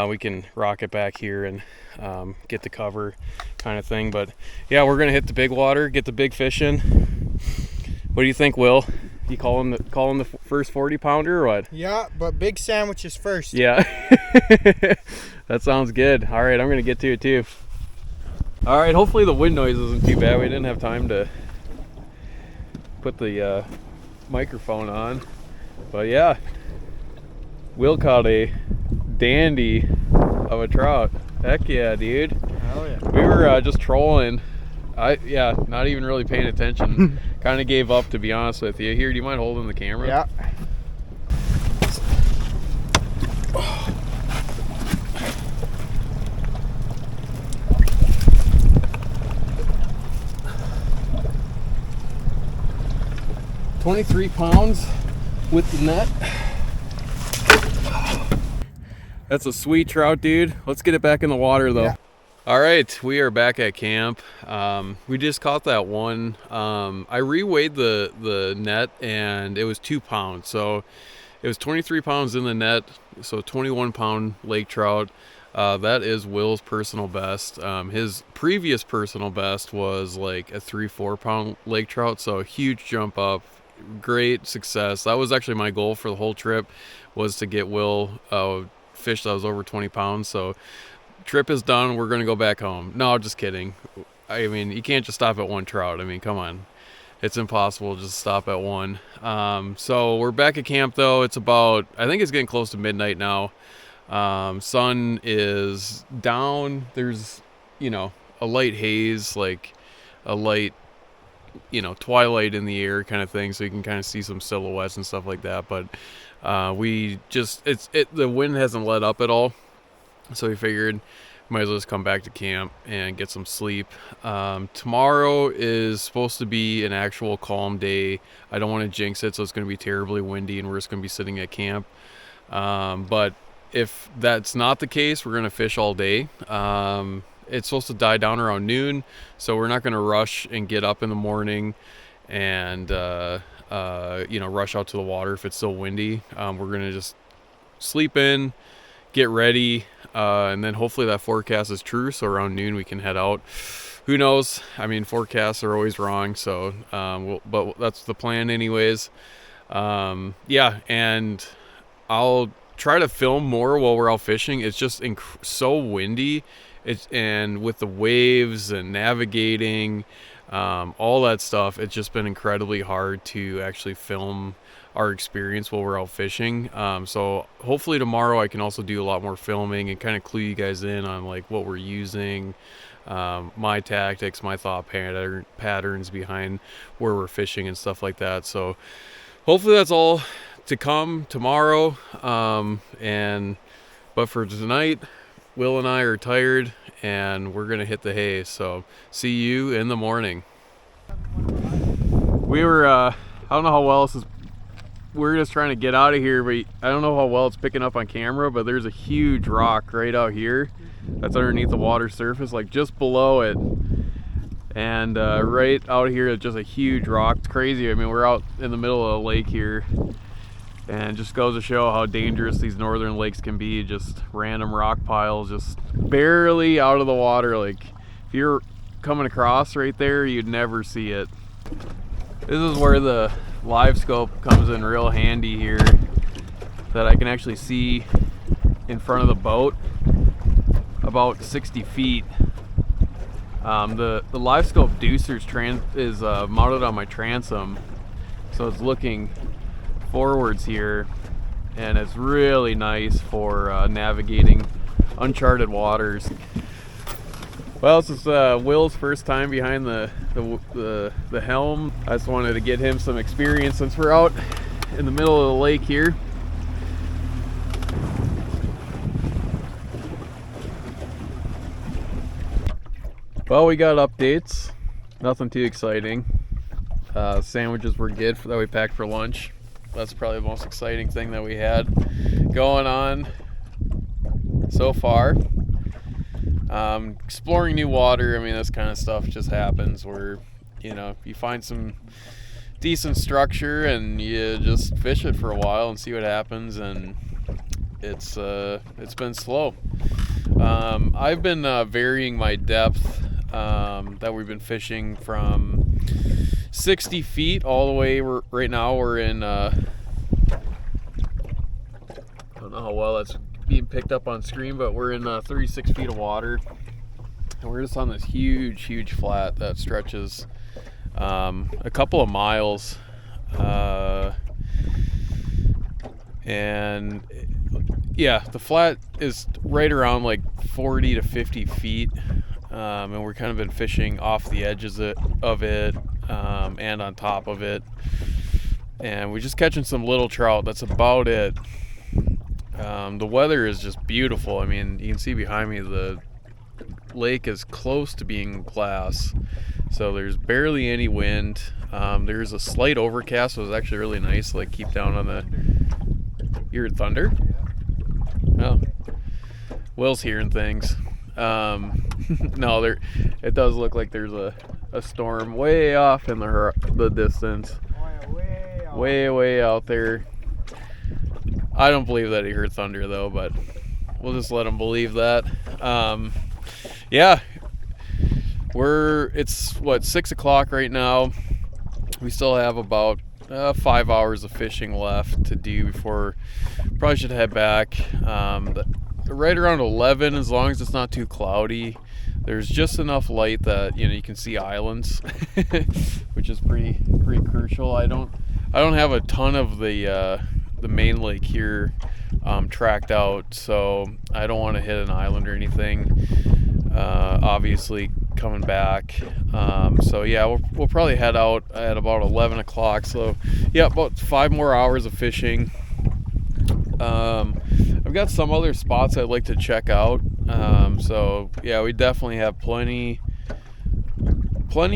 we can rock it back here and get the cover kind of thing. But yeah, we're gonna hit the big water, get the big fish in. What do you think, Will? You calling the first 40 pounder or what? Yeah, but big sandwiches first. Yeah. That sounds good. All right, I'm gonna get to it too. All right, hopefully the wind noise isn't too bad. We didn't have time to put the microphone on, but yeah, Will caught a dandy of a trout. Heck yeah, dude. Hell yeah. We were just trolling. Not even really paying attention. Kind of gave up, to be honest with you. Here, do you mind holding the camera? Yeah. Oh. 23 pounds with the net. That's a sweet trout, dude. Let's get it back in the water though. Yeah. All right, we are back at camp. We just caught that one. I reweighed the net and it was 2 pounds. So it was 23 pounds in the net. So 21 pound lake trout. That is Will's personal best. His previous personal best was like a 3-4 pound lake trout. So a huge jump up. Great success. That was actually my goal for the whole trip, was to get Will fish that was over 20 pounds. So trip is done. We're going to go back home. No, just kidding. I mean, you can't just stop at one trout. I mean, come on. It's impossible just to stop at one. So we're back at camp though. It's about, I think it's getting close to midnight now. Sun is down. There's, a light haze, like a light, twilight in the air kind of thing, so you can kind of see some silhouettes and stuff like that. But the wind hasn't let up at all, so we figured might as well just come back to camp and get some sleep. Tomorrow is supposed to be an actual calm day. I don't want to jinx it, so it's going to be terribly windy and we're just going to be sitting at camp. But if that's not the case, we're going to fish all day. It's supposed to die down around noon, so we're not going to rush and get up in the morning and rush out to the water if it's still windy. We're going to just sleep in, get ready, and then hopefully that forecast is true, so around noon we can head out. Who knows? I mean, forecasts are always wrong, so but that's the plan anyways. And I'll try to film more while we're out fishing. It's just so windy. And with the waves and navigating, all that stuff. It's just been incredibly hard to actually film our experience while we're out fishing. So hopefully tomorrow I can also do a lot more filming and kind of clue you guys in on like what we're using, my tactics, my thought patterns behind where we're fishing and stuff like that. So hopefully that's all to come tomorrow. But for tonight, Will and I are tired and we're gonna hit the hay. So see you in the morning. We were I don't know how well this is, we're just trying to get out of here, but I don't know how well it's picking up on camera, but there's a huge rock right out here that's underneath the water surface, like just below it. And right out here, it's just a huge rock. It's crazy. I mean, we're out in the middle of a lake here, and it just goes to show how dangerous these northern lakes can be. Just random rock piles, just barely out of the water. Like if you're coming across right there, you'd never see it. This is where the live scope comes in real handy here, that I can actually see in front of the boat about 60 feet. The live scope deucer's is mounted on my transom, so it's looking forwards here, and it's really nice for navigating uncharted waters. Well, this is Will's first time behind the helm. I just wanted to get him some experience since we're out in the middle of the lake here. Well, we got updates. Nothing too exciting. Sandwiches were good that we packed for lunch. That's probably the most exciting thing that we had going on so far. Exploring new water, I mean, this kind of stuff just happens where, you know, you find some decent structure and you just fish it for a while and see what happens, and it's been slow. I've been varying my depth that we've been fishing from 60 feet all the way. Right now we're in I don't know how well that's being picked up on screen, but we're in 36 feet of water, and we're just on this huge flat that stretches a couple of miles, and yeah, the flat is right around like 40 to 50 feet, and we're kind of been fishing off the edges of it and on top of it, and we're just catching some little trout. That's about it. The weather is just beautiful. I mean, you can see behind me the lake is close to being glass, so there's barely any wind. There's a slight overcast, so it's actually really nice. Like, keep down on the... You heard thunder? Oh, Will's hearing things. No, it does look like there's a storm way off in the distance, way out there. I don't believe that he heard thunder though, but we'll just let him believe that. Yeah, it's 6 o'clock right now. We still have about 5 hours of fishing left to do before probably should head back. Right around 11, as long as it's not too cloudy, there's just enough light that, you know, you can see islands, which is pretty crucial. I don't have a ton of the main lake here tracked out, so I don't want to hit an island or anything. Obviously coming back, so yeah, we'll probably head out at about 11 o'clock. So yeah, about 5 more hours of fishing. I've got some other spots I'd like to check out, so yeah, we definitely have plenty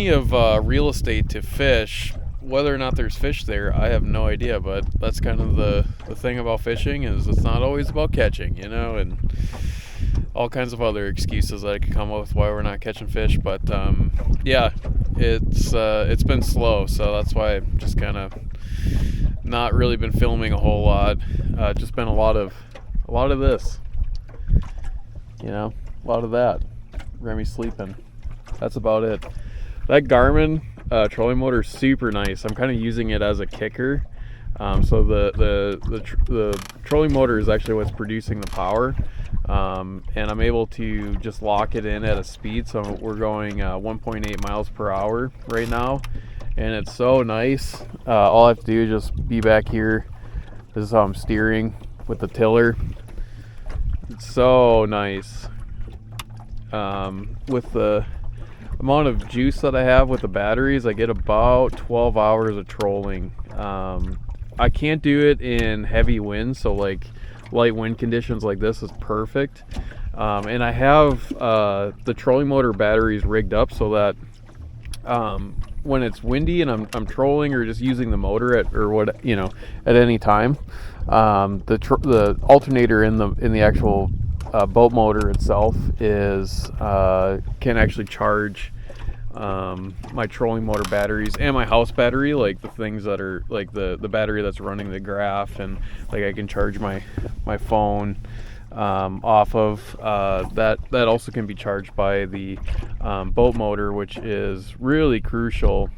of real estate to fish. Whether or not there's fish there, I have no idea, but that's kind of the thing about fishing, is it's not always about catching, you know, and all kinds of other excuses that I could come up with why we're not catching fish. But yeah, it's been slow, so that's why I've just kind of not really been filming a whole lot. Just been a lot of this, you know, a lot of that. Remy sleeping. That's about it. That Garmin trolling motor is super nice. I'm kind of using it as a kicker. So the trolling motor is actually what's producing the power. and I'm able to just lock it in at a speed. So we're going 1.8 miles per hour right now, and it's so nice. All I have to do is just be back here. This is how I'm steering with the tiller. It's so nice. With the amount of juice that I have with the batteries, I get about 12 hours of trolling. I can't do it in heavy winds, so like light wind conditions like this is perfect. And I have the trolling motor batteries rigged up so that when it's windy and I'm trolling or just using the motor at any time, the alternator in the actual boat motor itself is can actually charge my trolling motor batteries and my house battery, like the things that are like the battery that's running the graph, and like I can charge my phone off of that also can be charged by the boat motor, which is really crucial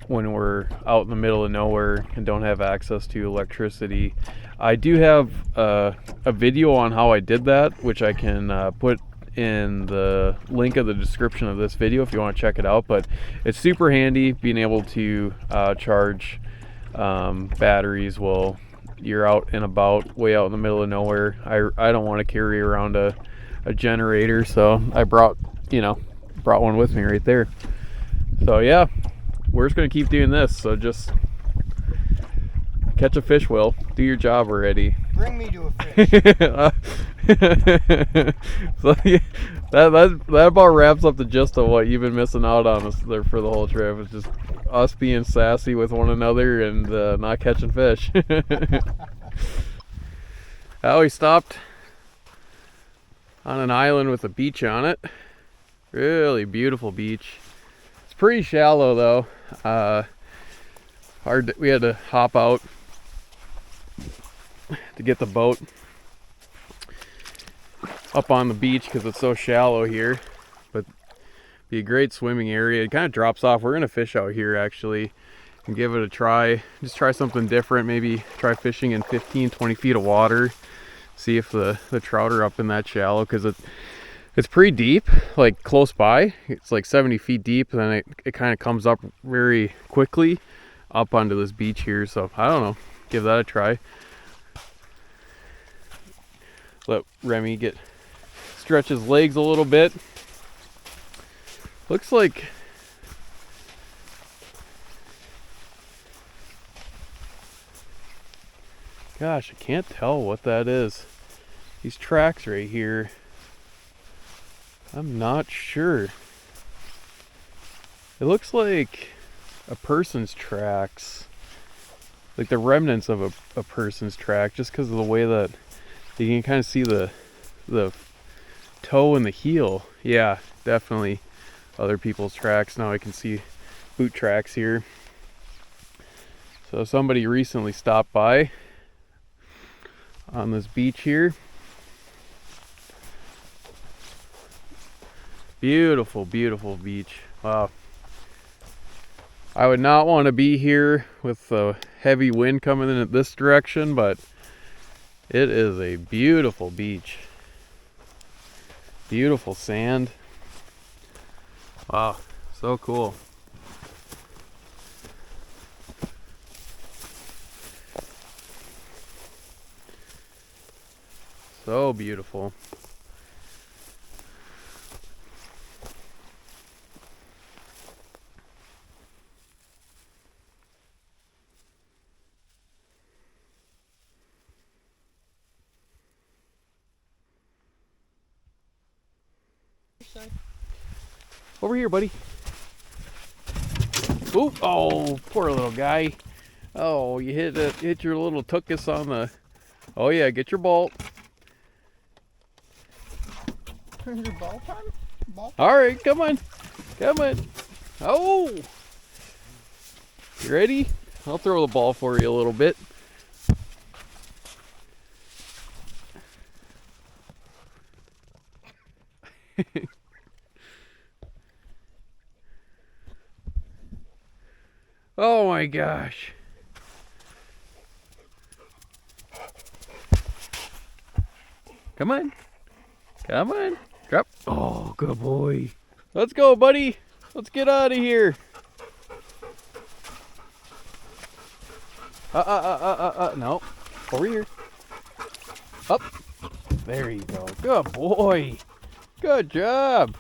when we're out in the middle of nowhere and don't have access to electricity. I do have a video on how I did that, which I can put in the link of the description of this video if you want to check it out. But it's super handy being able to charge batteries while you're out and about, way out in the middle of nowhere. I don't want to carry around a generator, so I brought one with me right there. So yeah, we're just gonna keep doing this. So just catch a fish, Will. Do your job already. Bring me to a fish. So yeah, that about wraps up the gist of what you've been missing out on there for the whole trip. It's just us being sassy with one another and not catching fish. We stopped on an island with a beach on it. Really beautiful beach. It's pretty shallow though. We had to hop out to get the boat up on the beach because it's so shallow here, but be a great swimming area. It kind of drops off. We're gonna fish out here actually and give it a try. Just try something different. Maybe try fishing in 15-20 feet of water, see if the trout are up in that shallow, because it's pretty deep, like close by. It's like 70 feet deep, and then it kind of comes up very quickly up onto this beach here. So I don't know, give that a try. Let Remy stretch his legs a little bit. Looks like gosh, I can't tell what that is. These tracks right here, I'm not sure. It looks like a person's tracks, like the remnants of a person's track, just because of the way that you can kind of see the toe and the heel. Yeah, definitely other people's tracks. Now I can see boot tracks here. So somebody recently stopped by on this beach here. Beautiful, beautiful beach. Wow. I would not want to be here with a heavy wind coming in this direction, but it is a beautiful beach. Beautiful sand. Wow, so cool. So beautiful. Over here, buddy. Oop! Oh, poor little guy. Oh, you hit your little tuchus on the. Oh yeah, get your bolt. Your ball time? All right, come on. Oh, you ready? I'll throw the ball for you a little bit. Oh my gosh. Come on. Come on. Drop. Oh, good boy. Let's go, buddy. Let's get out of here. No. Over here. Up. There you go. Good boy. Good job.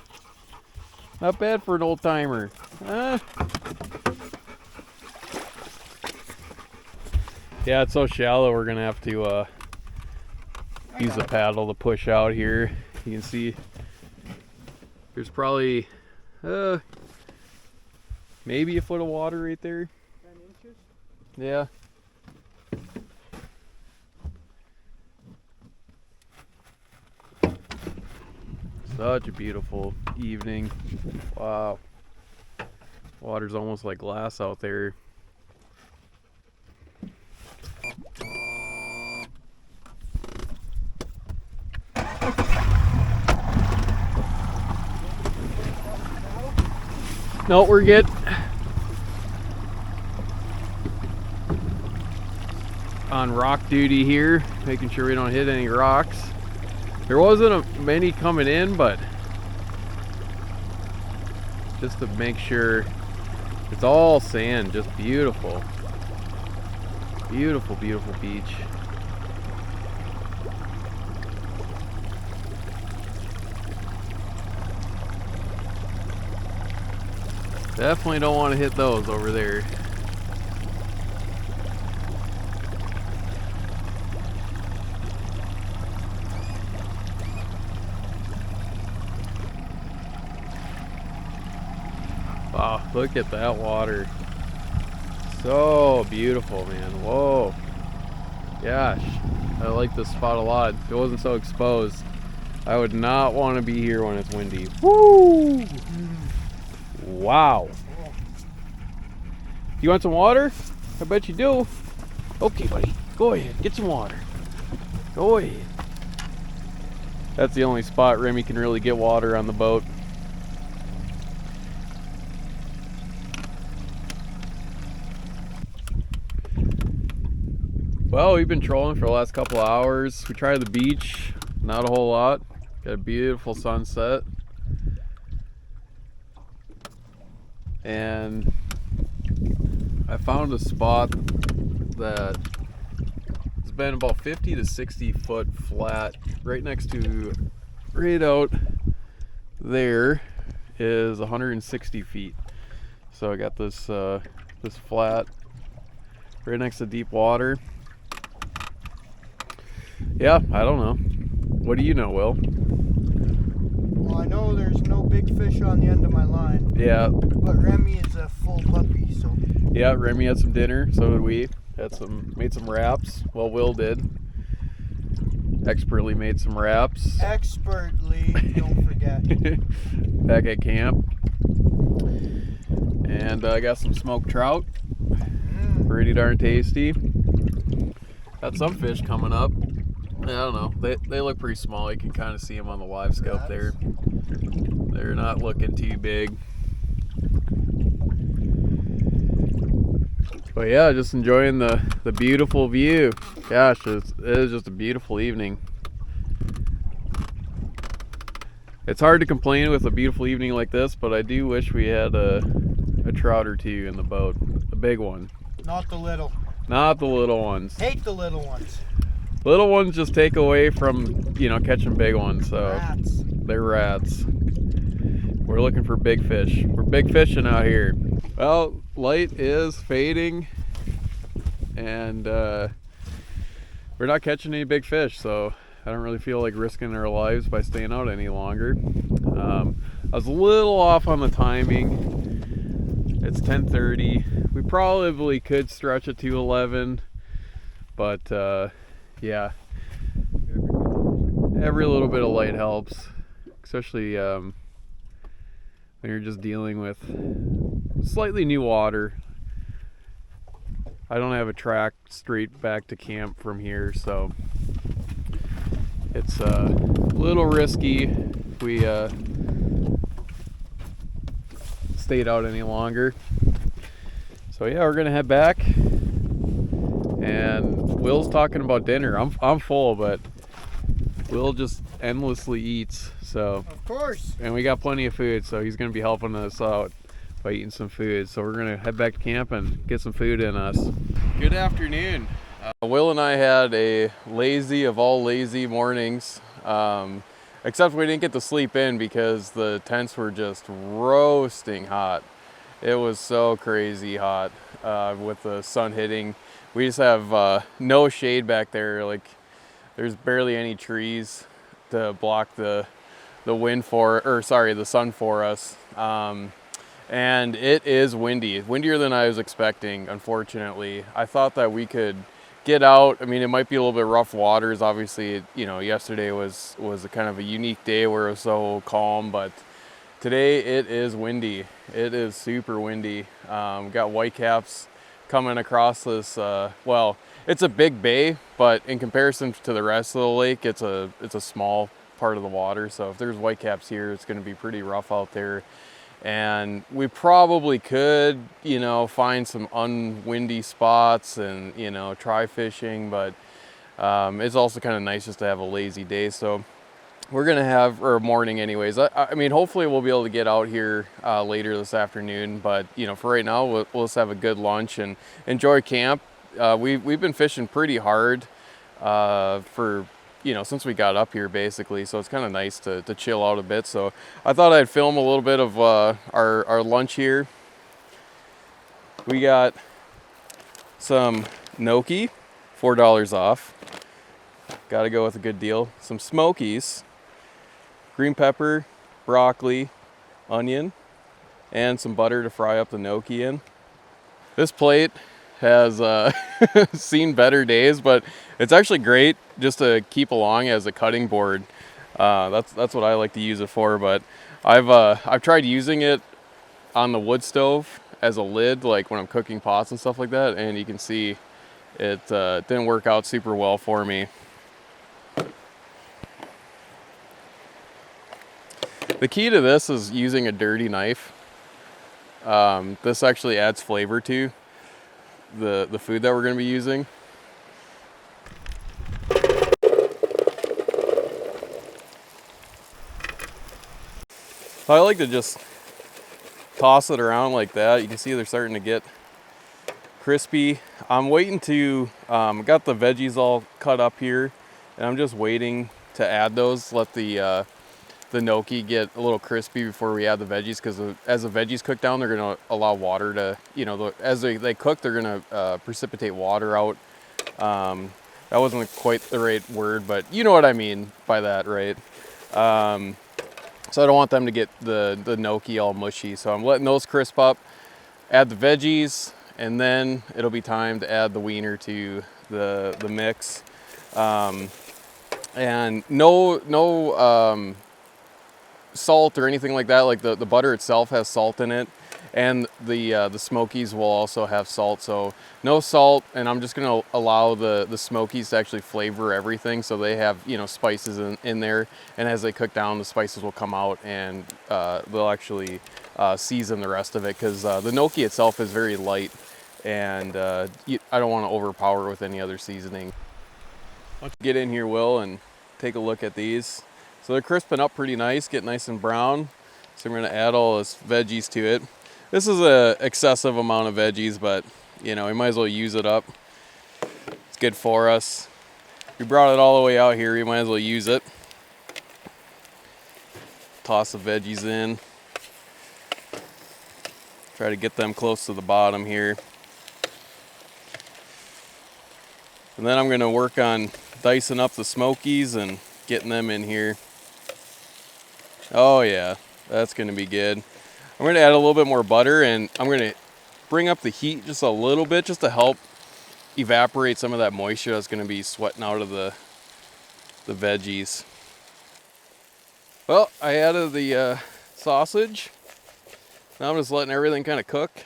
Not bad for an old timer. Huh? Yeah, it's so shallow we're gonna have to use a paddle to push out here. You can see there's probably maybe a foot of water right there. 10 inches? Yeah. Such a beautiful evening. Wow. Water's almost like glass out there. No, we're good. On rock duty here, making sure we don't hit any rocks. There wasn't many coming in, but just to make sure it's all sand, just beautiful. Beautiful, beautiful beach. Definitely don't want to hit those over there. Wow, look at that water. So beautiful, man. Whoa. Gosh, I like this spot a lot. If it wasn't so exposed, I would not want to be here when it's windy. Woo! Wow. You want some water? I bet you do. Okay, buddy. Go ahead. Get some water. Go ahead. That's the only spot Remy can really get water on the boat. Well, we've been trolling for the last couple of hours. We tried the beach. Not a whole lot. Got a beautiful sunset. And I found a spot that has been about 50 to 60 foot flat. Right next to, right out there is 160 feet. So I got this this flat right next to deep water. Yeah, I don't know. What do you know, Will? Well, I know there's no big fish on the end of my line. Yeah. But Remy is a full puppy, so. Yeah, Remy had some dinner, so did we. Made some wraps. Well, Will did. Expertly made some wraps. Expertly, don't forget. Back at camp. And I got some smoked trout. Pretty darn tasty. Got some fish coming up. I don't know. They look pretty small. You can kind of see them on the live scope there. They're not looking too big. But yeah, just enjoying the beautiful view. Gosh, it is just a beautiful evening. It's hard to complain with a beautiful evening like this, but I do wish we had a trout or two in the boat. A big one. Not the little. Not the little ones. Hate the little ones. Little ones just take away from, catching big ones. So Rats. They're rats. We're looking for big fish. We're big fishing out here. Well, light is fading, and we're not catching any big fish, so I don't really feel like risking our lives by staying out any longer. I was a little off on the timing. It's 10:30. We probably could stretch it to 11, but yeah, every little bit of light helps, especially when you're just dealing with slightly new water. I don't have a track straight back to camp from here, so it's a little risky if we stayed out any longer. So yeah, we're gonna head back, and Will's talking about dinner. I'm full, but Will just endlessly eats, so. Of course. And we got plenty of food, so he's gonna be helping us out by eating some food. So we're gonna head back to camp and get some food in us. Good afternoon. Will and I had a lazy of all lazy mornings, except we didn't get to sleep in because the tents were just roasting hot. It was so crazy hot with the sun hitting. We just have no shade back there. Like, there's barely any trees to block the wind for, or sorry, the sun for us. And it is windy, windier than I was expecting, unfortunately. I thought that we could get out. I mean, it might be a little bit rough waters. Obviously, you know, yesterday was a kind of a unique day where it was so calm, but today it is windy. It is super windy. Got whitecaps coming across this, well, it's a big bay, but in comparison to the rest of the lake, it's a small part of the water. So if there's whitecaps here, it's going to be pretty rough out there. And we probably could, you know, find some unwindy spots and, you know, try fishing, but it's also kind of nice just to have a lazy day. So we're gonna have, or morning anyways. I mean, hopefully we'll be able to get out here later this afternoon, but you know, for right now, we'll just have a good lunch and enjoy camp. We've been fishing pretty hard for, you know, since we got up here basically, so it's kind of nice to chill out a bit. So I thought I'd film a little bit of our lunch here. We got some gnocchi, $4 off. Gotta go with a good deal. Some smokies, green pepper, broccoli, onion, and some butter to fry up the gnocchi in. This plate has seen better days, but it's actually great just to keep along as a cutting board. That's what I like to use it for. But I've tried using it on the wood stove as a lid, like when I'm cooking pots and stuff like that, and you can see it didn't work out super well for me. The key to this is using a dirty knife. This actually adds flavor to the food that we're going to be using. So I like to just toss it around like that. You can see they're starting to get crispy. I'm waiting to, got the veggies all cut up here, and I'm just waiting to add those, let the gnocchi get a little crispy before we add the veggies, because as the veggies cook down, they're going to allow water to, you know, as they cook, they're going to precipitate water out. That wasn't quite the right word, but you know what I mean by that, right? So I don't want them to get the gnocchi all mushy. So I'm letting those crisp up, add the veggies, and then it'll be time to add the wiener to the mix. And no salt or anything like that. Like the butter itself has salt in it, and the smokies will also have salt. So no salt, and I'm just gonna allow the smokies to actually flavor everything, so they have, you know, spices in there, and as they cook down, the spices will come out, and they'll actually season the rest of it, because the gnocchi itself is very light, and I don't want to overpower it with any other seasoning. Let's get in here, Will, and take a look at these. So they're crisping up pretty nice, get nice and brown. So I'm gonna add all this veggies to it. This is a excessive amount of veggies, but you know, we might as well use it up. It's good for us. We brought it all the way out here, we might as well use it. Toss the veggies in. Try to get them close to the bottom here. And then I'm gonna work on dicing up the smokies and getting them in here. Oh yeah, that's gonna be good. I'm gonna add a little bit more butter, and I'm gonna bring up the heat just a little bit, just to help evaporate some of that moisture that's gonna be sweating out of the veggies. Well, I added the sausage. Now I'm just letting everything kind of cook.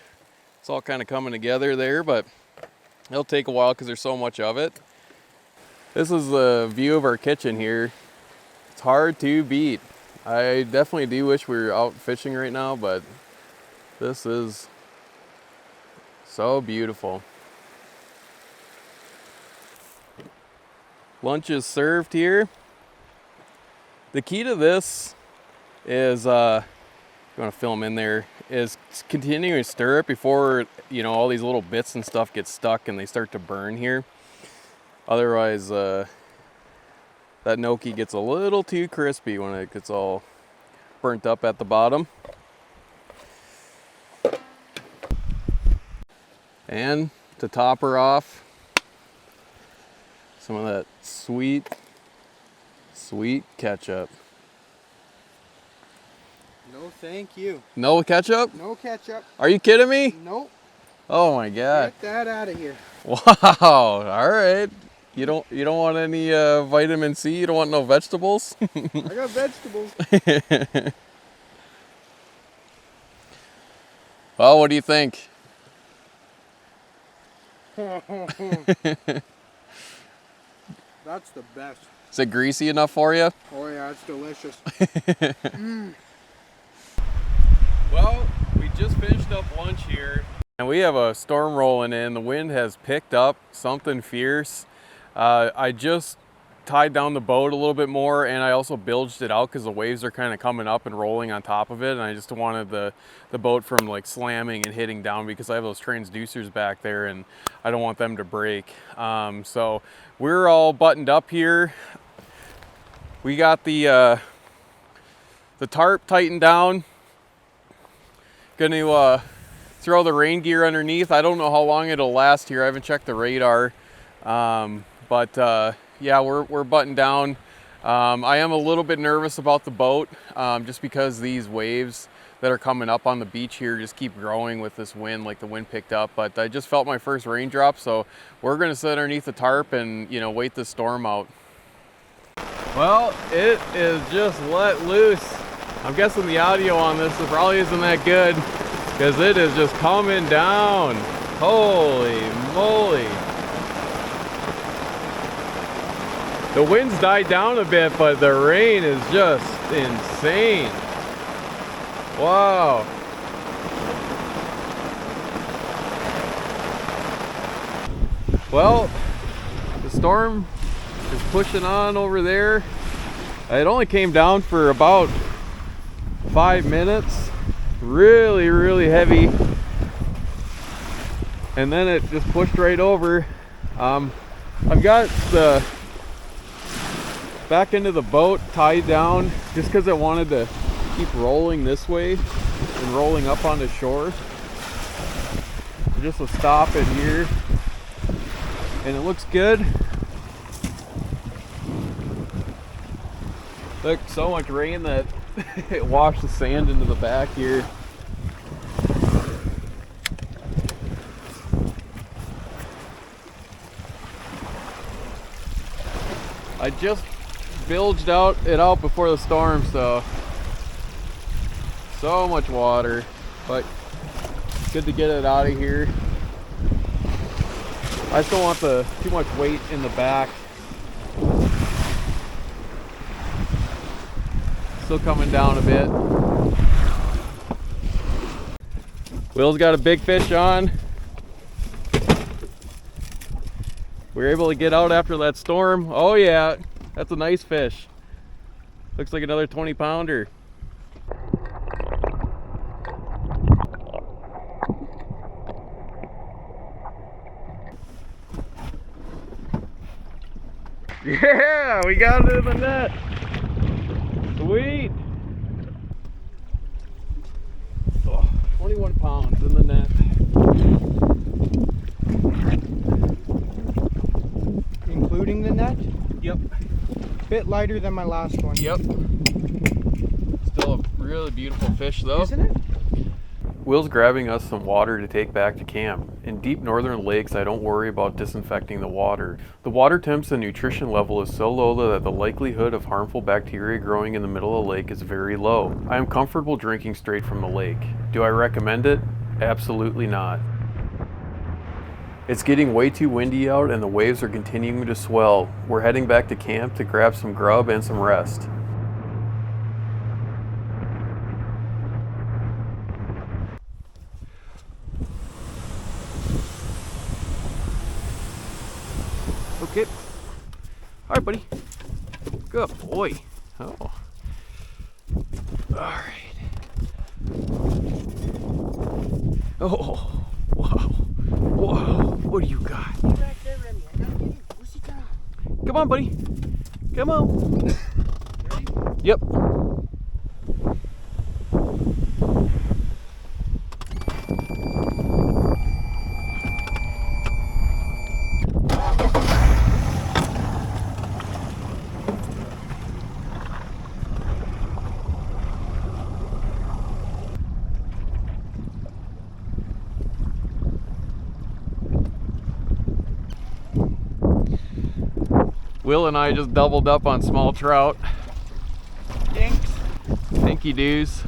It's all kind of coming together there, but it'll take a while because there's so much of it. This is the view of our kitchen here. It's hard to beat. I definitely do wish we were out fishing right now, but this is so beautiful. Lunch is served here. The key to this is, you want to film in there, is continuing to stir it before, you know, all these little bits and stuff get stuck and they start to burn here. Otherwise, that gnocchi gets a little too crispy when it gets all burnt up at the bottom. And to top her off, some of that sweet ketchup. No, thank you. No ketchup? No ketchup. Are you kidding me? Nope. Oh my God. Get that out of here. Wow. All right. You don't want any vitamin C? You don't want no vegetables? I got vegetables. Well, what do you think? That's the best. Is it greasy enough for you? Oh yeah, it's delicious. Well, we just finished up lunch here and we have a storm rolling in. The wind has picked up something fierce. I just tied down the boat a little bit more, and I also bilged it out because the waves are kind of coming up and rolling on top of it, and I just wanted the boat from like slamming and hitting down because I have those transducers back there and I don't want them to break. So we're all buttoned up here. We got the tarp tightened down. Gonna throw the rain gear underneath. I don't know how long it'll last here. I haven't checked the radar. Yeah, we're buttoned down. I am a little bit nervous about the boat, just because these waves that are coming up on the beach here just keep growing with this wind, like the wind picked up. But I just felt my first raindrop, so we're gonna sit underneath the tarp and, you know, wait the storm out. Well, it is just let loose. I'm guessing the audio on this probably isn't that good because it is just coming down. Holy moly. The wind's died down a bit, but the rain is just insane. Wow. Well, the storm is pushing on over there. It only came down for about 5 minutes. Really, really heavy. And then it just pushed right over. I've got the back into the boat tied down just because I wanted to keep rolling this way and rolling up onto shore. So just a stop in here, and it looks good. Look, so much rain that it washed the sand into the back here. I just bilged it out before the storm, so much water, but good to get it out of here. I just don't want too much weight in the back. Still coming down a bit. Will's got a big fish on. We were able to get out after that storm. Oh yeah, that's a nice fish. Looks like another 20-pounder. Yeah, we got it in the net. Sweet. Oh, 21 pounds in the net. Including the net? Yep. Bit lighter than my last one. Yep. Still a really beautiful fish though. Isn't it? Will's grabbing us some water to take back to camp. In deep northern lakes, I don't worry about disinfecting the water. The water temps and nutrition level is so low that the likelihood of harmful bacteria growing in the middle of the lake is very low. I am comfortable drinking straight from the lake. Do I recommend it? Absolutely not. It's getting way too windy out and the waves are continuing to swell. We're heading back to camp to grab some grub and some rest. Okay. All right, buddy. Good boy. Oh. All right. Oh, whoa, whoa! What do you got? Come on, buddy. Come on. Yep. Will and I just doubled up on small trout. Dinks. Thank you, dudes.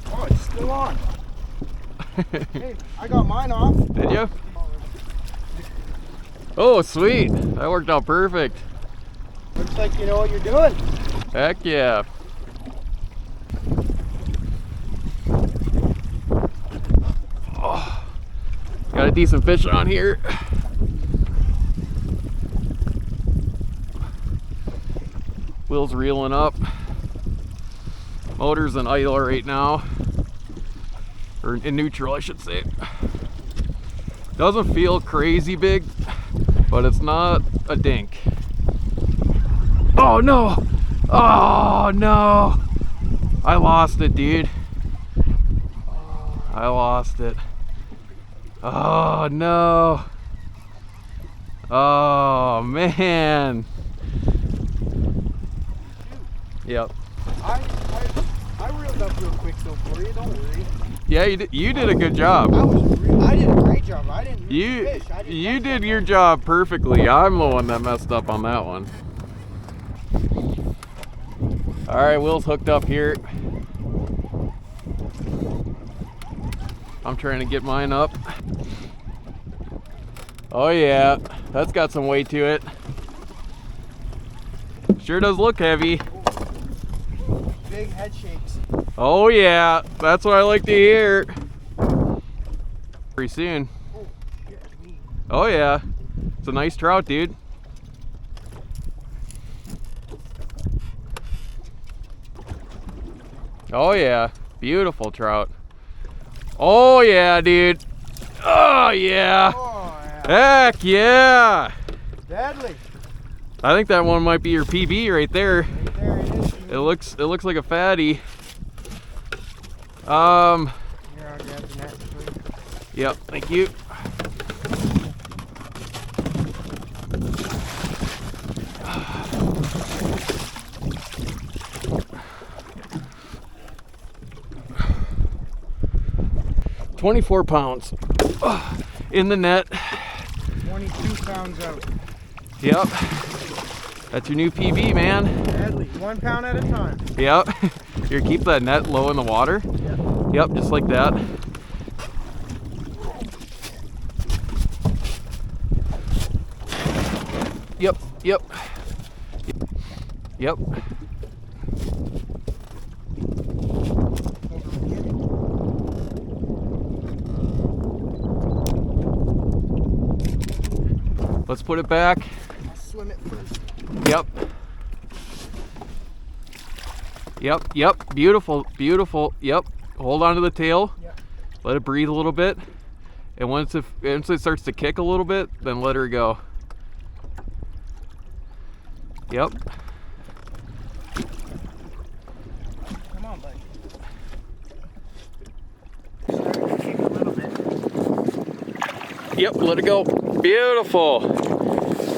Oh, it's still on. Hey, I got mine off. Did you? Oh, sweet. That worked out perfect. Looks like you know what you're doing. Heck yeah. Oh, got a decent fish on here. Will's reeling up. Motor's in idle right now. Or in neutral, I should say. Doesn't feel crazy big, but it's not a dink. Oh no! Oh no! I lost it, dude. I lost it. Oh no! Oh man! Yep. I reeled up real quick though for you. Don't worry. Yeah, you did a good job. I did a great job. I didn't You fish. I didn't you mess did up your on it. job perfectly. I'm the one that messed up on that one. All right, Will's hooked up here. I'm trying to get mine up. Oh yeah, that's got some weight to it. Sure does look heavy. Big head shakes. Oh yeah, that's what I like to hear. Pretty soon. Oh, yeah, me. Oh yeah, it's a nice trout, dude. Oh yeah, beautiful trout. Oh yeah, dude. Oh yeah. Oh, yeah. Heck yeah. Deadly. I think that one might be your PB right there. Right there it is. It looks like a fatty. Here, I'll grab the net for you. Yep, thank you. $24 pounds in the net. 22 pounds out. Yep. That's your new PB, man. Deadly. 1 pound at a time. Yep. Here, keep that net low in the water. Yeah. Yep, just like that. Yep, yep. Yep. Let's put it back. I'll swim it first. Yep. Yep, yep. Beautiful, beautiful. Yep. Hold on to the tail. Yep. Let it breathe a little bit. And once it starts to kick a little bit, then let her go. Yep. Come on, buddy. Starting to kick a little bit. Yep, let it go. Beautiful.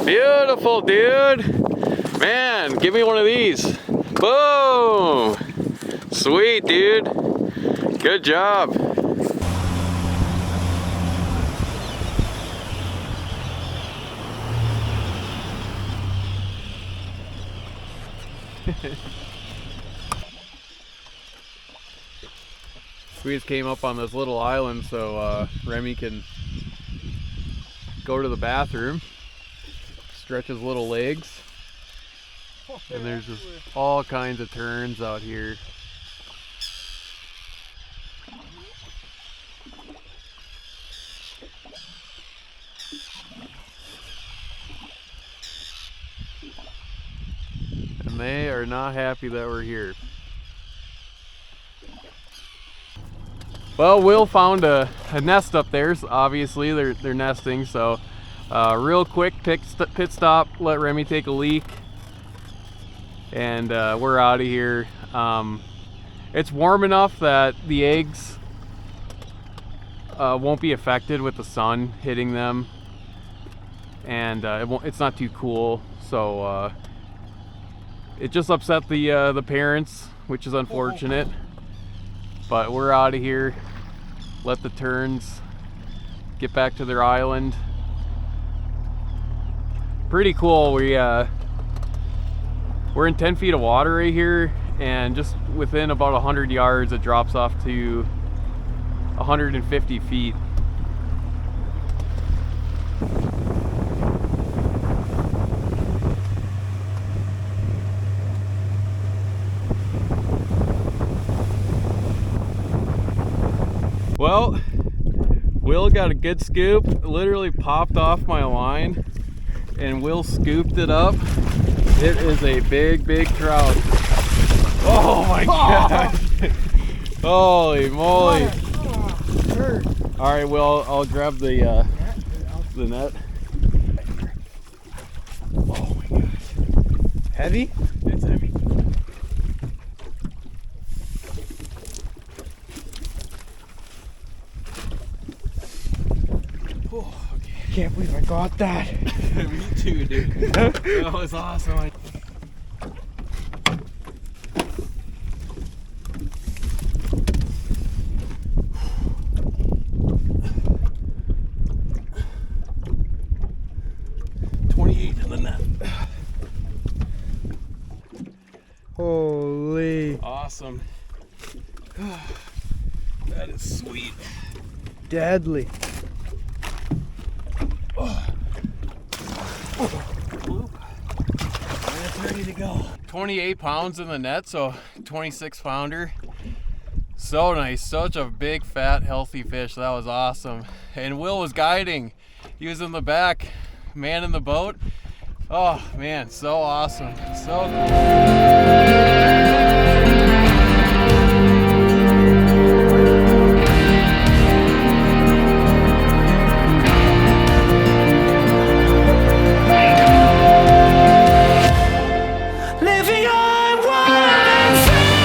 Beautiful, dude. Man, give me one of these. Boom. Sweet, dude. Good job. We just came up on this little island so Remy can go to the bathroom, stretch his little legs, and there's just all kinds of turns out here. and they are not happy that we're here. Well, Will found a nest up there, so obviously they're nesting, so real quick pit stop, let Remy take a leak, and we're out of here. It's warm enough that the eggs won't be affected with the sun hitting them, and it's not too cool, so it just upset the parents, which is unfortunate. But we're out of here. Let the terns get back to their island. Pretty cool. We're in 10 feet of water right here, and just within about 100 yards it drops off to 150 feet. Well, Will got a good scoop. It literally popped off my line, and Will scooped it up. It is a big trout. Oh my gosh! Holy moly! All right, Will, I'll grab the net. Oh my gosh! Heavy? It's heavy. Oh, okay. I can't believe I got that. Me too, dude. That was awesome. In the net. Holy. Awesome. That is sweet. Deadly. It's ready to go. 28 pounds in the net, so 26 pounder. So nice. Such a big, fat, healthy fish. That was awesome. And Will was guiding. He was in the back, man in the boat. Oh man, so awesome. So cool. living on one foot.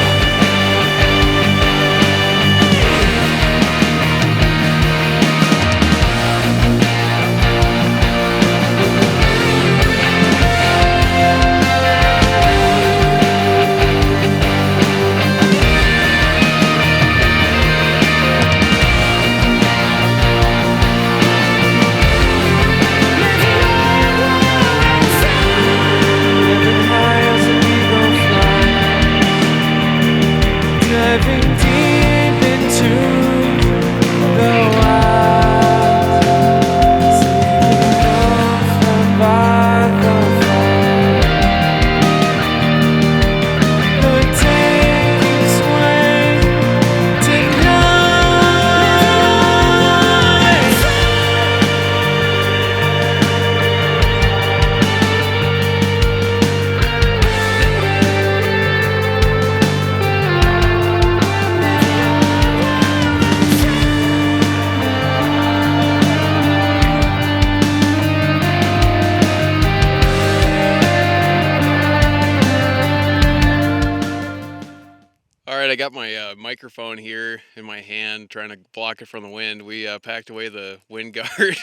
I got my microphone here in my hand, trying to block it from the wind. We packed away the wind guard,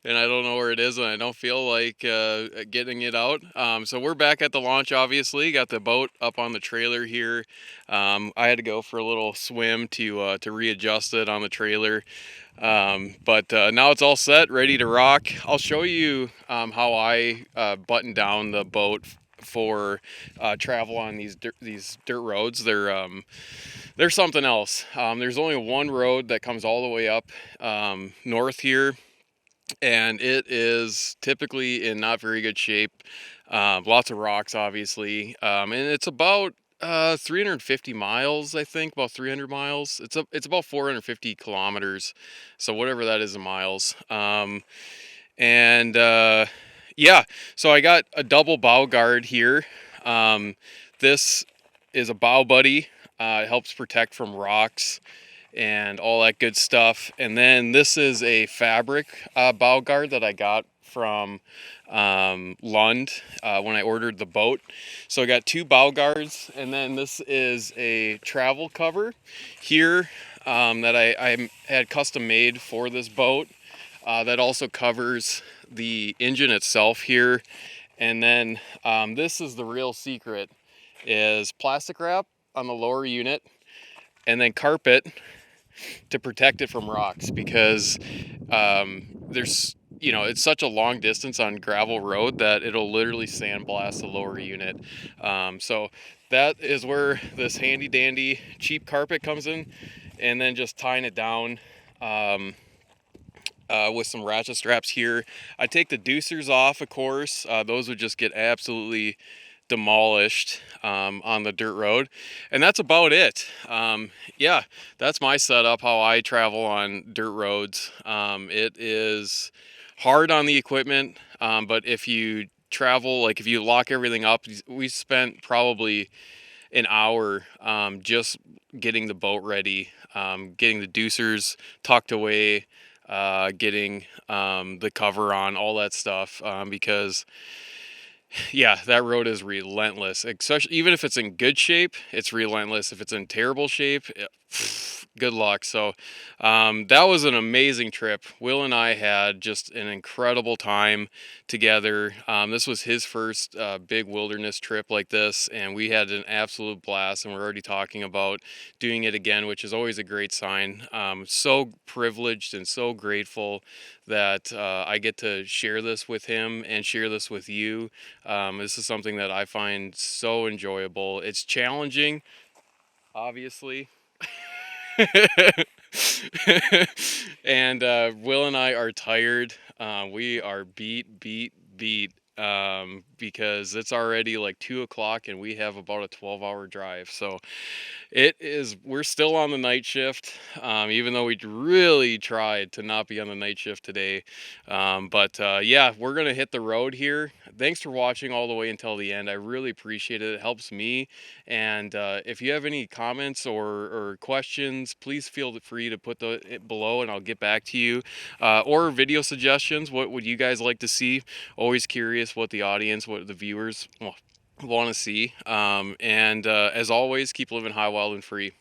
and I don't know where it is, and I don't feel like getting it out. So we're back at the launch, obviously. Got the boat up on the trailer here. I had to go for a little swim to readjust it on the trailer. But now it's all set, ready to rock. I'll show you how I button down the boat for travel on these dirt roads. They're something else. There's only one road that comes all the way up north here, and it is typically in not very good shape. Lots of rocks, obviously, and it's about 350 miles, I think, about 300 miles. It's about 450 kilometers, so whatever that is in miles. And Yeah, so I got a double bow guard here. This is a bow buddy. It helps protect from rocks and all that good stuff. And then this is a fabric bow guard that I got from Lund when I ordered the boat. So I got 2 bow guards, and then this is a travel cover here that I had custom made for this boat. That also covers the engine itself here. And then this is the real secret, is plastic wrap on the lower unit and then carpet to protect it from rocks, because there's, you know, it's such a long distance on gravel road that it'll literally sandblast the lower unit. So that is where this handy dandy cheap carpet comes in, and then just tying it down with some ratchet straps here. I take the deucers off, of course. Those would just get absolutely demolished on the dirt road, and that's about it. Yeah, that's my setup, how I travel on dirt roads. It is hard on the equipment, but if you travel, like if you lock everything up, we spent probably an hour just getting the boat ready, getting the deucers tucked away, getting the cover on, all that stuff, because yeah, that road is relentless. Especially, even if it's in good shape, it's relentless. If it's in terrible shape, good luck. So that was an amazing trip. Will and I had just an incredible time together. This was his first big wilderness trip like this, and we had an absolute blast, and we're already talking about doing it again, which is always a great sign. So privileged and so grateful that I get to share this with him and share this with you. This is something that I find so enjoyable. It's challenging, obviously. And Will and I are tired. We are beat because it's already like 2 o'clock and we have about a 12-hour drive. So we're still on the night shift, even though we really tried to not be on the night shift today. But yeah, we're going to hit the road here. Thanks for watching all the way until the end. I really appreciate it. It helps me. And if you have any comments or questions, please feel free to put it below and I'll get back to you. Or video suggestions. What would you guys like to see? Always curious what the audience, what the viewers want to see. And as always, keep living high, wild, and free.